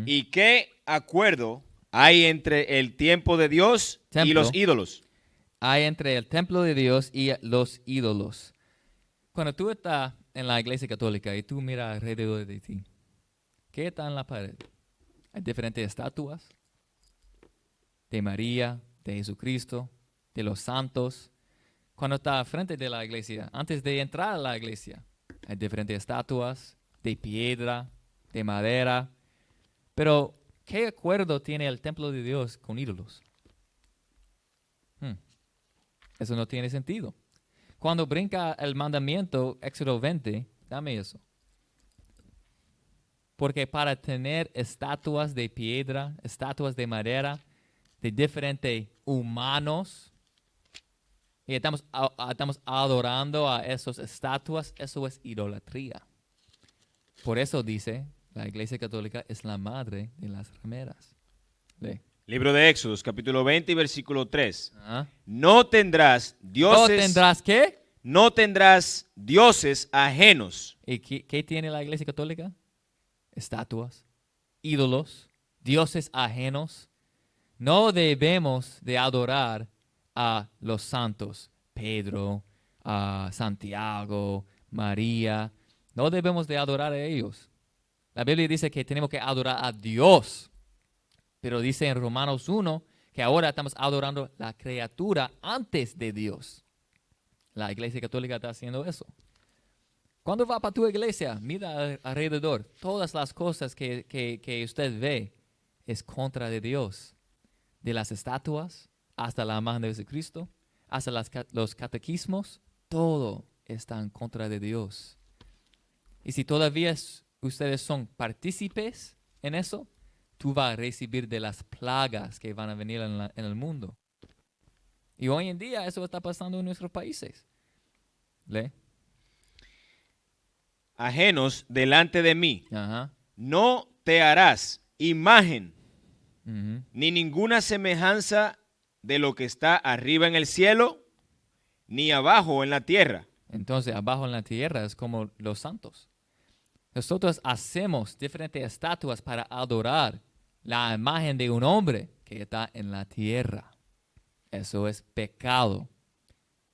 ¿Y qué acuerdo hay entre el tiempo de Dios y los ídolos? Hay entre el templo de Dios y los ídolos. Cuando tú estás en la iglesia católica y tú miras alrededor de ti, ¿qué está en la pared? Hay diferentes estatuas de María, de Jesucristo, de los santos. Cuando está frente de la iglesia, antes de entrar a la iglesia, hay diferentes estatuas de piedra, de madera. Pero, ¿qué acuerdo tiene el templo de Dios con ídolos? Eso no tiene sentido. Cuando brinca el mandamiento, Éxodo 20, dame eso. Porque para tener estatuas de piedra, estatuas de madera, de diferentes humanos, y estamos adorando a esas estatuas, eso es idolatría. Por eso dice, la Iglesia Católica es la madre de las rameras. Lee. Libro de Éxodos, capítulo 20 y versículo 3. Ajá. No tendrás dioses. ¿No tendrás qué? No tendrás dioses ajenos. ¿Y qué tiene la Iglesia Católica? Estatuas, ídolos, dioses ajenos. No debemos de adorar a los santos, Pedro, a Santiago, María. No debemos de adorar a ellos. La Biblia dice que tenemos que adorar a Dios. Pero dice en Romanos 1 que ahora estamos adorando la criatura antes de Dios. La Iglesia Católica está haciendo eso. Cuando va para tu iglesia, mira alrededor. Todas las cosas que usted ve es contra de Dios. De las estatuas hasta la imagen de Jesucristo, hasta los catequismos, todo está en contra de Dios. Y si todavía ustedes son partícipes en eso, tú vas a recibir de las plagas que van a venir en el mundo. Y hoy en día eso está pasando en nuestros países. ¿Lee? Ajenos delante de mí. Ajá. No te harás imagen, Ujú. ni ninguna semejanza de lo que está arriba en el cielo, ni abajo en la tierra. Entonces, abajo en la tierra es como los santos. Nosotros hacemos diferentes estatuas para adorar la imagen de un hombre que está en la tierra. Eso es pecado.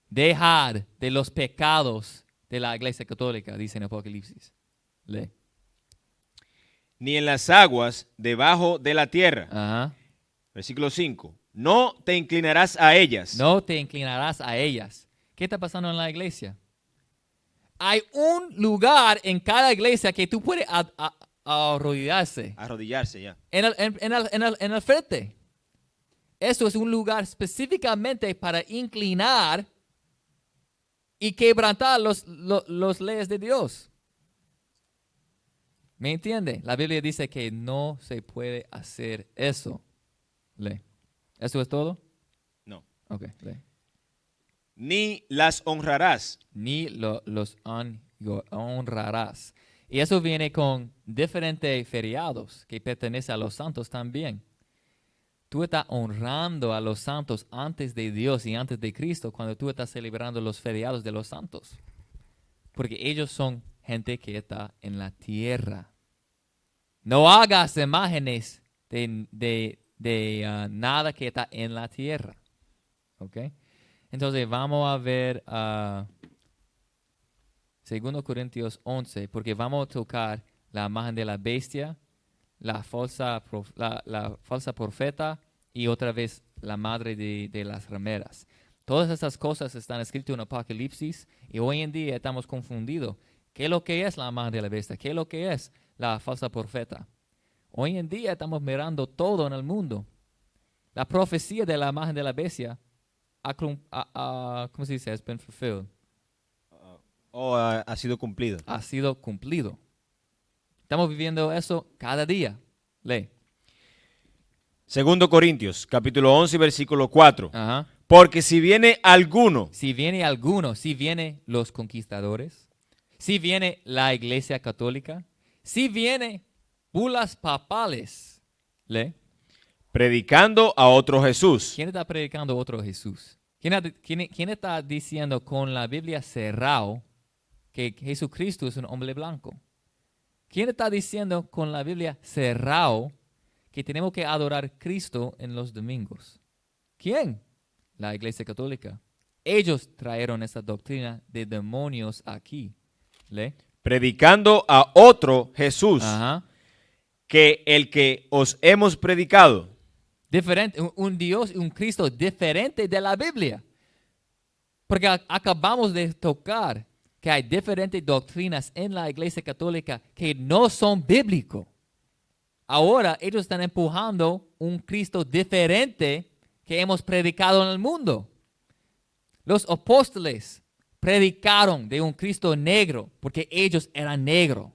Dejar de los pecados de la Iglesia Católica, dice en Apocalipsis. Lee. Ni en las aguas debajo de la tierra. Ajá. Versículo 5. No te inclinarás a ellas. No te inclinarás a ellas. ¿Qué está pasando en la iglesia? Hay un lugar en cada iglesia que tú puedes arrodillarse. Arrodillarse ya. En el frente. Eso es un lugar específicamente para inclinar y quebrantar los leyes de Dios. ¿Me entiende? La Biblia dice que no se puede hacer eso. Lee. ¿Eso es todo? No. Ok, lee. Ni las honrarás. Ni los honrarás. Y eso viene con diferentes feriados que pertenecen a los santos también. Tú estás honrando a los santos antes de Dios y antes de Cristo cuando tú estás celebrando los feriados de los santos. Porque ellos son gente que está en la tierra. No hagas imágenes de nada que está en la tierra. ¿Ok? Entonces vamos a ver 2 Corintios 11, porque vamos a tocar la imagen de la bestia, la falsa profeta y otra vez la madre de las rameras. Todas esas cosas están escritas en Apocalipsis y hoy en día estamos confundidos. ¿Qué es lo que es la imagen de la bestia? ¿Qué es lo que es la falsa profeta? Hoy en día estamos mirando todo en el mundo. La profecía de la imagen de la bestia ¿cómo se dice? Has been fulfilled. Ha sido cumplido. Ha sido cumplido. Estamos viviendo eso cada día. Lee. 2 Corintios, capítulo 11, versículo 4. Ajá. Porque si viene alguno Si viene alguno, si vienen los conquistadores, si viene la Iglesia Católica, si viene bulas papales, ¿le? predicando a otro Jesús, ¿Quién está predicando otro Jesús? ¿Quién está diciendo con la Biblia cerrado que Jesucristo es un hombre blanco? ¿Quién está diciendo con la Biblia cerrado que tenemos que adorar a Cristo en los domingos? ¿Quién? La Iglesia Católica. Ellos trajeron esa doctrina de demonios aquí. ¿Le? predicando a otro Jesús, Ajá. que el que os hemos predicado, Diferente, un Dios, un Cristo diferente de la Biblia. Porque acabamos de tocar que hay diferentes doctrinas en la Iglesia Católica que no son bíblicos. Ahora ellos están empujando un Cristo diferente que hemos predicado en el mundo. Los apóstoles predicaron de un Cristo negro porque ellos eran negros.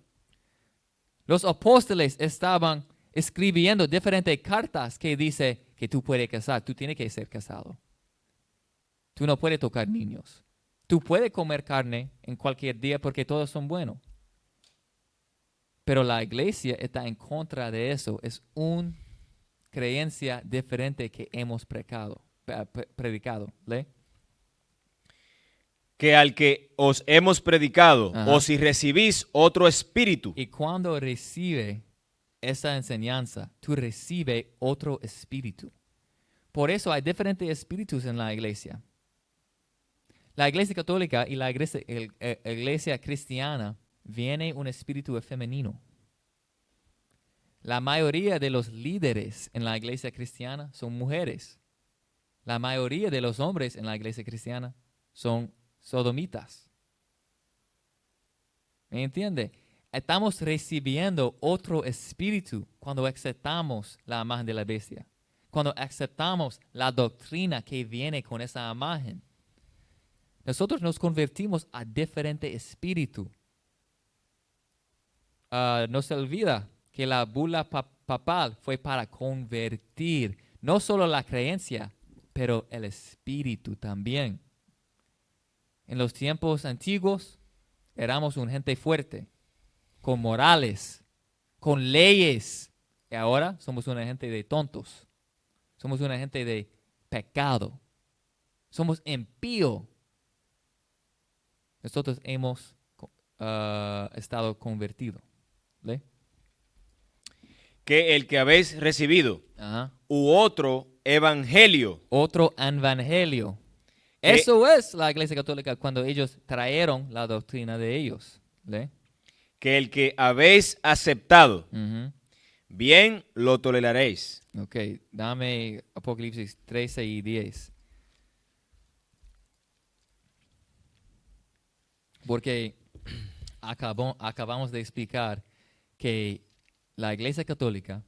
Los apóstoles estaban escribiendo diferentes cartas que dice que tú puedes casar, tú tienes que ser casado. Tú no puedes tocar niños. Tú puedes comer carne en cualquier día porque todos son buenos. Pero la iglesia está en contra de eso. Es una creencia diferente que hemos predicado. ¿Le? que al que os hemos predicado, Ajá. o si recibís otro espíritu, Y cuando recibe esa enseñanza, tú recibes otro espíritu. Por eso hay diferentes espíritus en la iglesia. La iglesia católica y la iglesia cristiana viene un espíritu femenino. La mayoría de los líderes en la iglesia cristiana son mujeres. La mayoría de los hombres en la iglesia cristiana son sodomitas. ¿Me entiende? Estamos recibiendo otro espíritu cuando aceptamos la imagen de la bestia. Cuando aceptamos la doctrina que viene con esa imagen. Nosotros nos convertimos a diferente espíritu. No se olvida que la bula papal fue para convertir no solo la creencia, pero el espíritu también. En los tiempos antiguos éramos una gente fuerte, con morales, con leyes. Y ahora somos una gente de tontos. Somos una gente de pecado. Somos impíos. Nosotros hemos estado convertidos. ¿Le? que el que habéis recibido, Ajá. u otro evangelio, Otro evangelio. Que- Eso es la iglesia católica cuando ellos trajeron la doctrina de ellos. ¿Le? que el que habéis aceptado, Ujú. bien lo toleraréis. Ok, dame Apocalipsis 13 y 10. Porque acabamos de explicar que la Iglesia Católica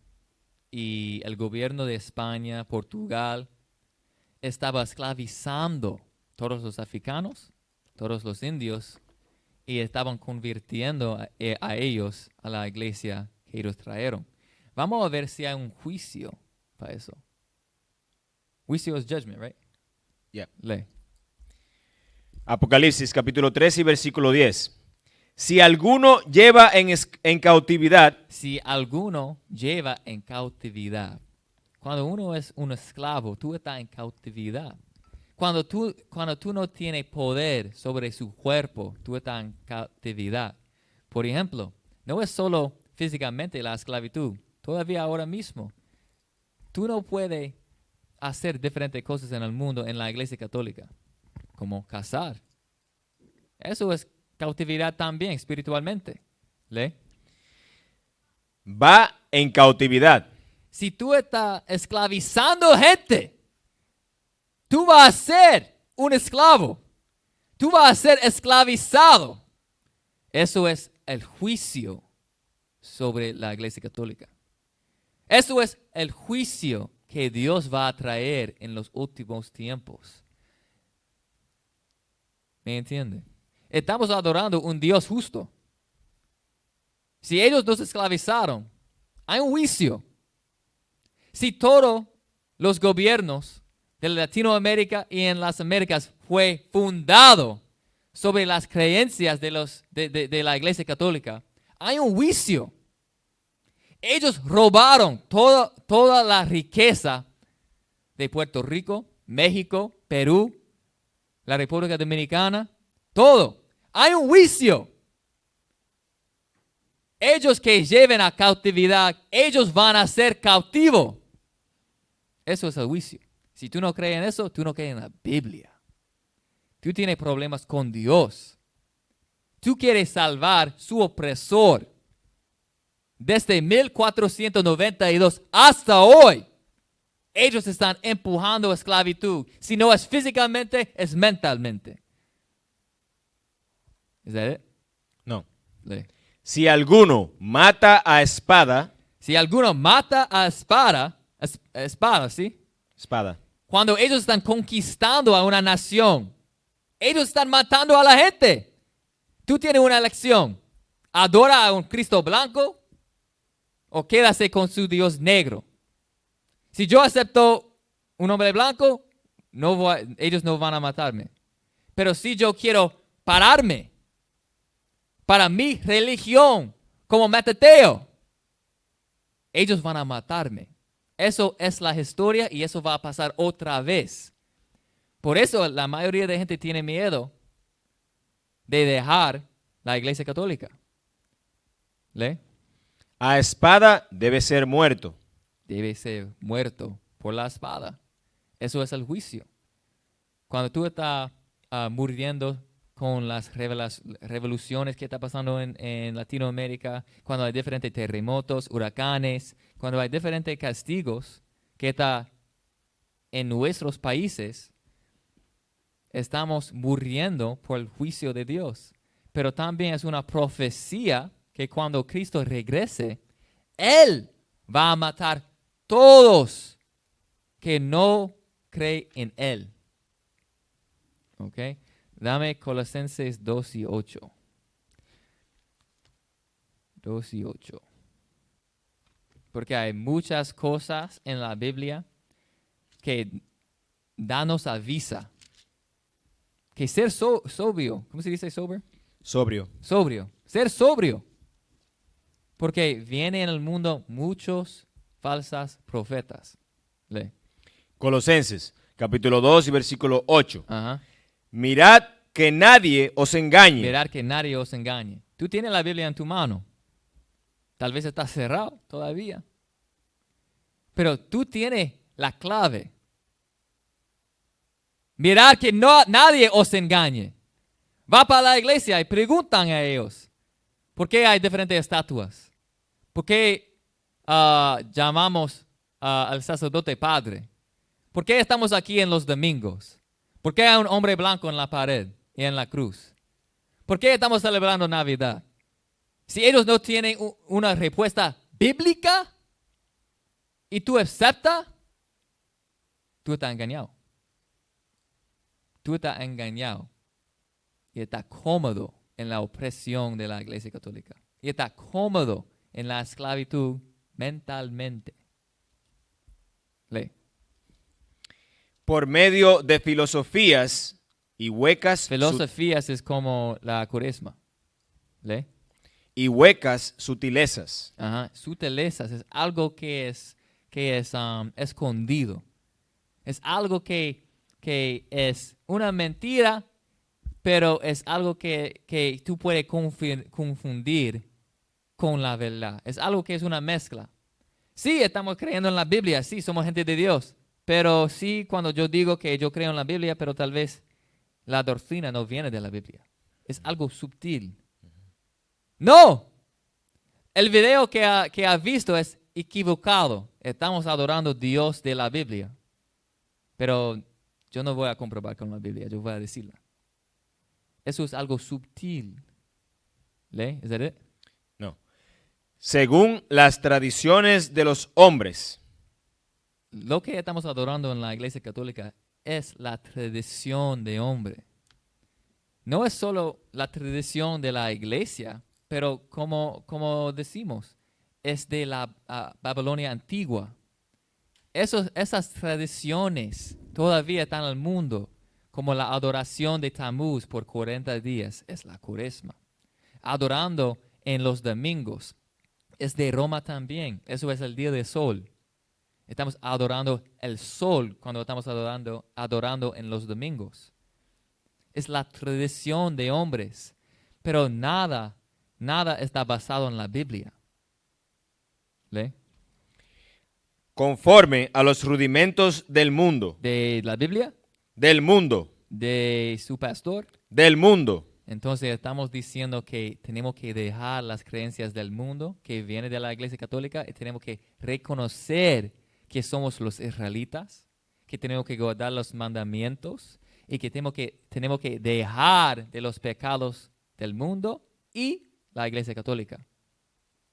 y el gobierno de España, Portugal, estaba esclavizando todos los africanos, todos los indios, y estaban convirtiendo a ellos a la iglesia que ellos trajeron. Vamos a ver si hay un juicio para eso. Juicio es judgment, right? Yeah. Lee. Apocalipsis capítulo 13 y versículo 10. Si alguno lleva en cautividad, Si alguno lleva en cautividad. Cuando uno es un esclavo, tú estás en cautividad. Cuando tú no tienes poder sobre su cuerpo, tú estás en cautividad. Por ejemplo, no es solo físicamente la esclavitud. Todavía ahora mismo, tú no puedes hacer diferentes cosas en el mundo en la iglesia católica, como casar. Eso es cautividad también espiritualmente. ¿Le? va en cautividad. Si tú estás esclavizando gente, tú vas a ser un esclavo. Tú vas a ser esclavizado. Eso es el juicio sobre la iglesia católica. Eso es el juicio que Dios va a traer en los últimos tiempos. ¿Me entiende? Estamos adorando un Dios justo. Si ellos nos esclavizaron, hay un juicio. Si todos los gobiernos de Latinoamérica y en las Américas fue fundado sobre las creencias de la Iglesia Católica, hay un juicio. Ellos robaron toda la riqueza de Puerto Rico, México, Perú, la República Dominicana, todo. Hay un juicio. Ellos que lleven a cautividad, ellos van a ser cautivos. Eso es el juicio. Si tú no crees en eso, tú no crees en la Biblia. Tú tienes problemas con Dios. Tú quieres salvar su opresor. Desde 1492 hasta hoy, ellos están empujando a esclavitud. Si no es físicamente, es mentalmente. ¿Es eso? No. Sí. Si alguno mata a espada, Si alguno mata a espada, ¿sí? espada, Cuando ellos están conquistando a una nación, ellos están matando a la gente. Tú tienes una elección. ¿Adora a un Cristo blanco o quédase con su Dios negro? Si yo acepto un hombre blanco, ellos no van a matarme. Pero si yo quiero pararme para mi religión como metateo, ellos van a matarme. Eso es la historia y eso va a pasar otra vez. Por eso la mayoría de gente tiene miedo de dejar la Iglesia Católica. ¿Le? a espada debe ser muerto. Debe ser muerto por la espada. Eso es el juicio. Cuando tú estás muriendo con las revoluciones que están pasando en Latinoamérica, cuando hay diferentes terremotos, huracanes, cuando hay diferentes castigos que están en nuestros países, estamos muriendo por el juicio de Dios. Pero también es una profecía que cuando Cristo regrese, Él va a matar todos que no creen en Él. ¿Ok? Dame Colosenses 2 y 8. 2 y 8. Porque hay muchas cosas en la Biblia que danos avisa que ser sobrio, ¿cómo se dice sober? Sobrio. Sobrio, ser sobrio. Porque vienen en el mundo muchos falsas profetas. Lee. Colosenses, capítulo 2 y versículo 8. Ajá. Mirad que nadie os engañe. Mirar que nadie os engañe. Tú tienes la Biblia en tu mano. Tal vez está cerrado todavía. Pero tú tienes la clave. Mirad que nadie os engañe. Va para la iglesia y preguntan a ellos, ¿por qué hay diferentes estatuas? ¿Por qué llamamos al sacerdote padre? ¿Por qué estamos aquí en los domingos? ¿Por qué hay un hombre blanco en la pared y en la cruz? ¿Por qué estamos celebrando Navidad? Si ellos no tienen una respuesta bíblica y tú aceptas, tú estás engañado. Tú estás engañado y estás cómodo en la opresión de la Iglesia Católica. Y estás cómodo en la esclavitud mentalmente. Lee. Por medio de filosofías y huecas Filosofías es como la cuaresma. ¿Lee? y huecas sutilezas. Ajá. Sutilezas es algo que es escondido. Es algo que es una mentira, pero es algo que tú puedes confundir con la verdad. Es algo que es una mezcla. Sí, estamos creyendo en la Biblia, sí, somos gente de Dios, pero sí, cuando yo digo que yo creo en la Biblia, pero tal vez la doctrina no viene de la Biblia. Es algo sutil. ¡No! El video que ha visto es equivocado. Estamos adorando a Dios de la Biblia. Pero yo no voy a comprobar con la Biblia, yo voy a decirla. Eso es algo sutil. ¿Lee? ¿Es eso? No. Según las tradiciones de los hombres. Lo que estamos adorando en la Iglesia Católica es la tradición de hombre. No es solo la tradición de la Iglesia, pero como decimos, es de la Babilonia antigua. Esas tradiciones todavía está en el mundo, como la adoración de Tammuz por 40 días, es la Cuaresma. Adorando en los domingos, es de Roma también, eso es el día del sol. Estamos adorando el sol cuando estamos adorando en los domingos. Es la tradición de hombres, pero nada está basado en la Biblia. ¿Lee? Conforme a los rudimentos del mundo. ¿De la Biblia? Del mundo. ¿De su pastor? Del mundo. Entonces estamos diciendo que tenemos que dejar las creencias del mundo que viene de la Iglesia Católica y tenemos que reconocer que somos los israelitas, que tenemos que guardar los mandamientos y que tenemos que dejar de los pecados del mundo y la Iglesia Católica.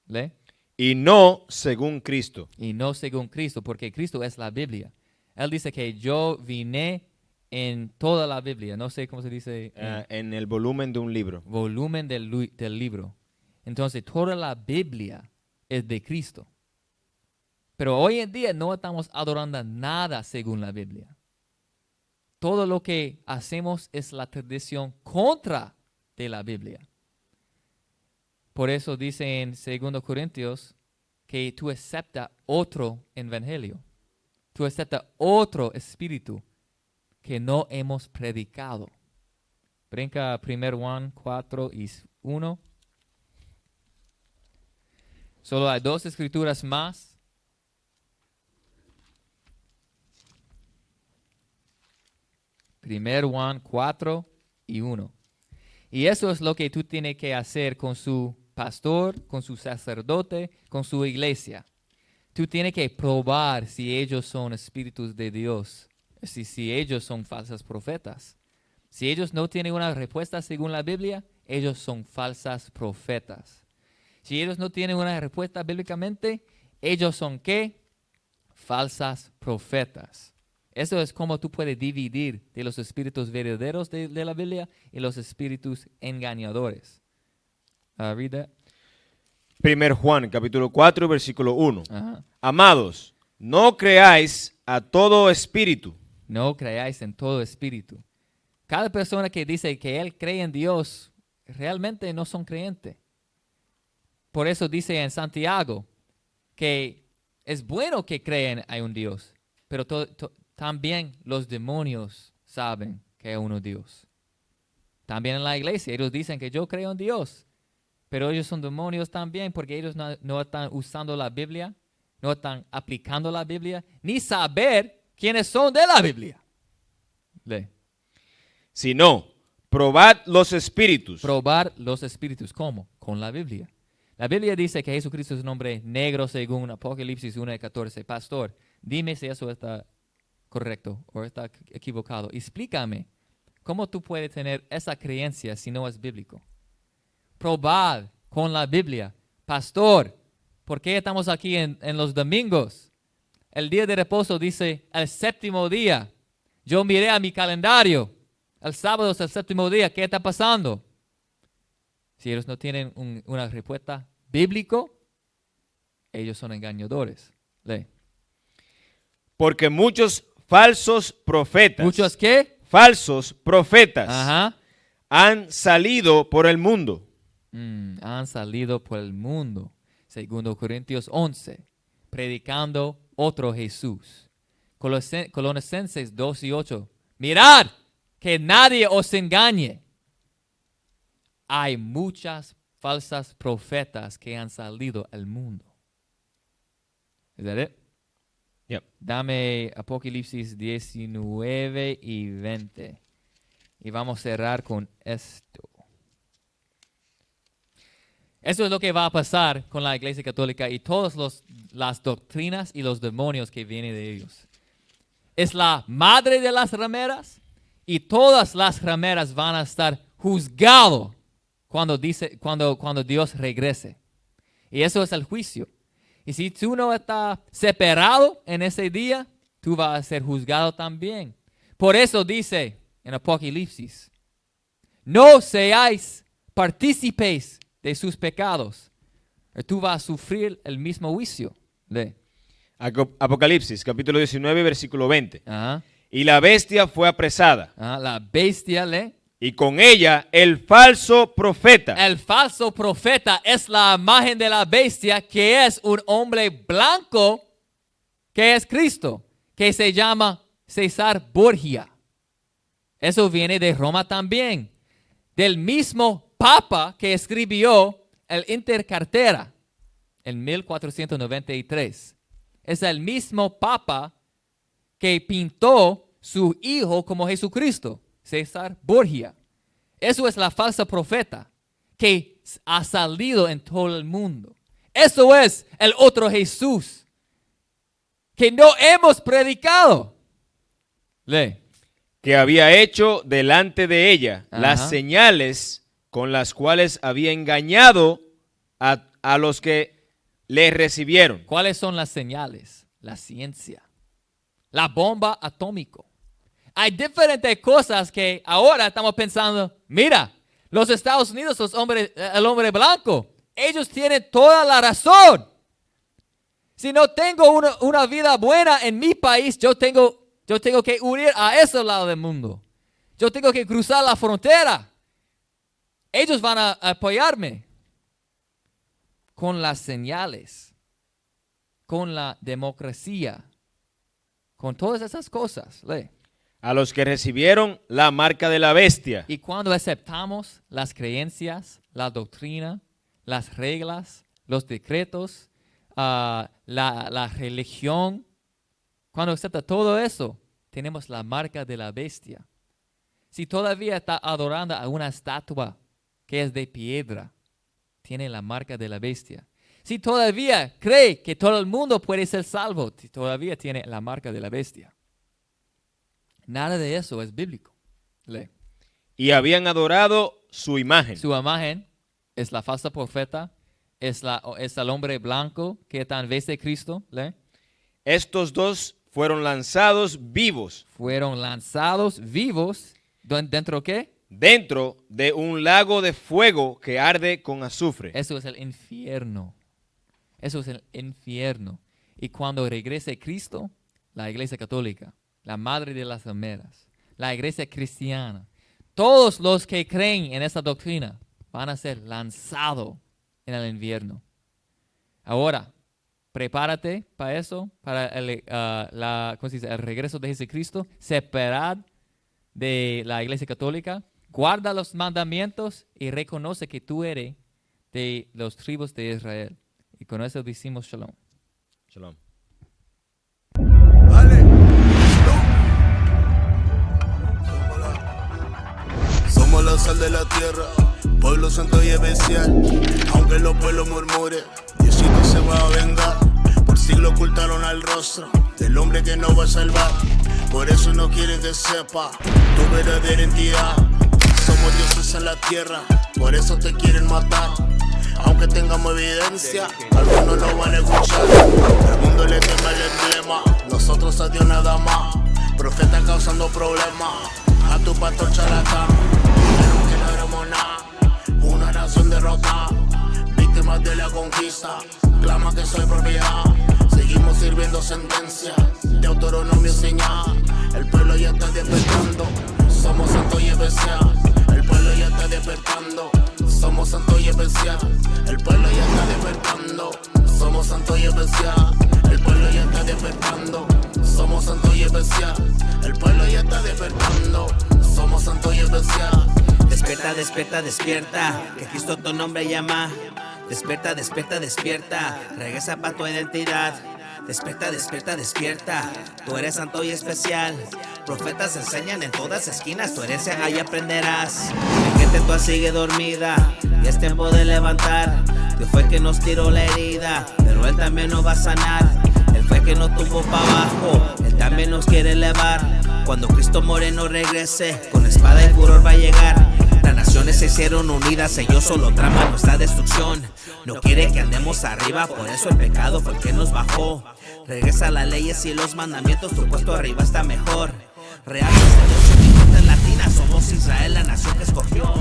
¿Lee? Y no según Cristo. Y no según Cristo, porque Cristo es la Biblia. Él dice que yo vine en toda la Biblia. No sé cómo se dice. En el volumen de un libro. Volumen del libro. Entonces, toda la Biblia es de Cristo. Pero hoy en día no estamos adorando nada según la Biblia. Todo lo que hacemos es la tradición contra de la Biblia. Por eso dice en 2 Corintios que tú aceptas otro evangelio. Tú aceptas otro espíritu que no hemos predicado. Brinca a 1 Juan 4:1. Solo hay 2 escrituras más. 1 Juan 4:1. Y eso es lo que tú tienes que hacer con su pastor, con su sacerdote, con su iglesia. Tú tienes que probar si ellos son espíritus de Dios, si ellos son falsos profetas. Si ellos no tienen una respuesta según la Biblia, ellos son falsas profetas. Si ellos no tienen una respuesta bíblicamente, ellos son ¿qué? Falsas profetas. Eso es como tú puedes dividir de los espíritus verdaderos de la Biblia y los espíritus engañadores. Read that. 1 Juan, capítulo 4, versículo 1. Ajá. Amados, no creáis a todo espíritu. No creáis en todo espíritu. Cada persona que dice que él cree en Dios, realmente no son creyentes. Por eso dice en Santiago que es bueno que crean hay un Dios, pero también los demonios saben que hay un Dios. También en la iglesia ellos dicen que yo creo en Dios, pero ellos son demonios también porque ellos no están usando la Biblia, no están aplicando la Biblia, ni saber quiénes son de la Biblia. Lee. Sino, probad los espíritus. Probar los espíritus. ¿Cómo? Con la Biblia. La Biblia dice que Jesucristo es un hombre negro según Apocalipsis 1:14. Pastor, dime si eso está correcto o está equivocado. Explícame, ¿cómo tú puedes tener esa creencia si no es bíblico? Probad con la Biblia. Pastor, ¿por qué estamos aquí en los domingos? El día de reposo dice el séptimo día. Yo miré a mi calendario. El sábado es el séptimo día. ¿Qué está pasando? Si ellos no tienen una respuesta bíblica, ellos son engañadores. Lee. Porque muchos falsos profetas. ¿Muchos qué? Falsos profetas. Ajá. Han salido por el mundo. Han salido por el mundo. 2 Corintios 11. Predicando otro Jesús. Colosenses 2:8. Mirad que nadie os engañe. Hay muchas falsas profetas que han salido al mundo. ¿Es that it? Yep. Dame Apocalipsis 19 y 20. Y vamos a cerrar con esto. Eso es lo que va a pasar con la Iglesia Católica y todas las doctrinas y los demonios que vienen de ellos. Es la madre de las rameras y todas las rameras van a estar juzgadas cuando Dios regrese. Y eso es el juicio. Y si tú no estás separado en ese día, tú vas a ser juzgado también. Por eso dice en Apocalipsis, no seáis partícipes de sus pecados. Tú vas a sufrir el mismo juicio. Lee. Apocalipsis, capítulo 19, versículo 20. Ajá. Y la bestia fue apresada, La bestia, y con ella el falso profeta, el falso profeta es la imagen de la bestia, que es un hombre blanco, que es Cristo, que se llama César Borgia. Eso viene de Roma también, del mismo papa que escribió el Intercartera en 1493. Es el mismo papa que pintó su hijo como Jesucristo, César Borgia. Eso es la falsa profeta que ha salido en todo el mundo. Eso es el otro Jesús que no hemos predicado. Lee. que había hecho delante de ella las Ajá. señales con las cuales había engañado a los que le recibieron. ¿Cuáles son las señales? La ciencia. La bomba atómica. Hay diferentes cosas que ahora estamos pensando, mira, los Estados Unidos, el hombre blanco, ellos tienen toda la razón. Si no tengo una vida buena en mi país, yo tengo que huir a ese lado del mundo. Yo tengo que cruzar la frontera. Ellos van a apoyarme con las señales, con la democracia, con todas esas cosas. Lee. A los que recibieron la marca de la bestia. Y cuando aceptamos las creencias, la doctrina, las reglas, los decretos, la religión, cuando acepta todo eso, tenemos la marca de la bestia. Si todavía está adorando a una estatua que es de piedra, tiene la marca de la bestia. Si todavía cree que todo el mundo puede ser salvo, todavía tiene la marca de la bestia. Nada de eso es bíblico. Lee. Y habían adorado su imagen. Su imagen es la falsa profeta, es el hombre blanco que está en vez de Cristo. Lee. Estos dos fueron lanzados vivos. Fueron lanzados vivos. ¿Dentro de qué? Dentro de un lago de fuego que arde con azufre. Eso es el infierno. Eso es el infierno. Y cuando regrese Cristo, la iglesia católica, la madre de las almeras, la iglesia cristiana, todos los que creen en esa doctrina van a ser lanzados en el infierno. Ahora, prepárate para eso, para el regreso de Jesucristo. Separad de la iglesia católica, guarda los mandamientos y reconoce que tú eres de los tribus de Israel. Y con eso decimos shalom. Shalom. Dale. Somos la sal de la tierra, pueblo santo y especial. Aunque los pueblos murmuren, Diosito se va a vengar. Por siglos ocultaron al rostro del hombre que no va a salvar. Por eso no quieren que sepa tu verdadera identidad. Somos dioses en la tierra, por eso te quieren matar. Aunque tengamos evidencia, algunos no van a escuchar. El mundo le teme el emblema, nosotros a Dios nada más. Profeta causando problemas, a tu pastor charlatán. Dijeron que no éramos nada, una nación derrotada. Víctimas de la conquista, clama que soy propiedad. Seguimos sirviendo sentencia, de Deuteronomio señal. El pueblo ya está despertando, somos santos y especial. El pueblo ya está despertando, somos santos y especial. El pueblo ya está despertando, somos santos y especial. El pueblo ya está despertando, somos santos y especial. El pueblo ya está despertando, somos santos y especial. Despierta, despierta, despierta, que Cristo tu nombre llama. Despierta, despierta, despierta, regresa para tu identidad. Despierta, despierta, despierta, tú eres santo y especial. Profetas enseñan en todas esquinas, tu herencia ahí aprenderás. Mi gente toda sigue dormida y es tiempo de levantar. Dios fue que nos tiró la herida, pero Él también nos va a sanar. Él fue que nos tumbó para abajo, Él también nos quiere elevar. Cuando Cristo Moreno regrese, con espada y furor va a llegar. Las naciones se hicieron unidas, ellos solo traman nuestra destrucción. No quiere que andemos arriba, por eso el pecado fue el que nos bajó. Regresa las leyes y los mandamientos, tu puesto arriba está mejor. Real sacerdocio, mi corte latina, somos Israel, la nación que escogió.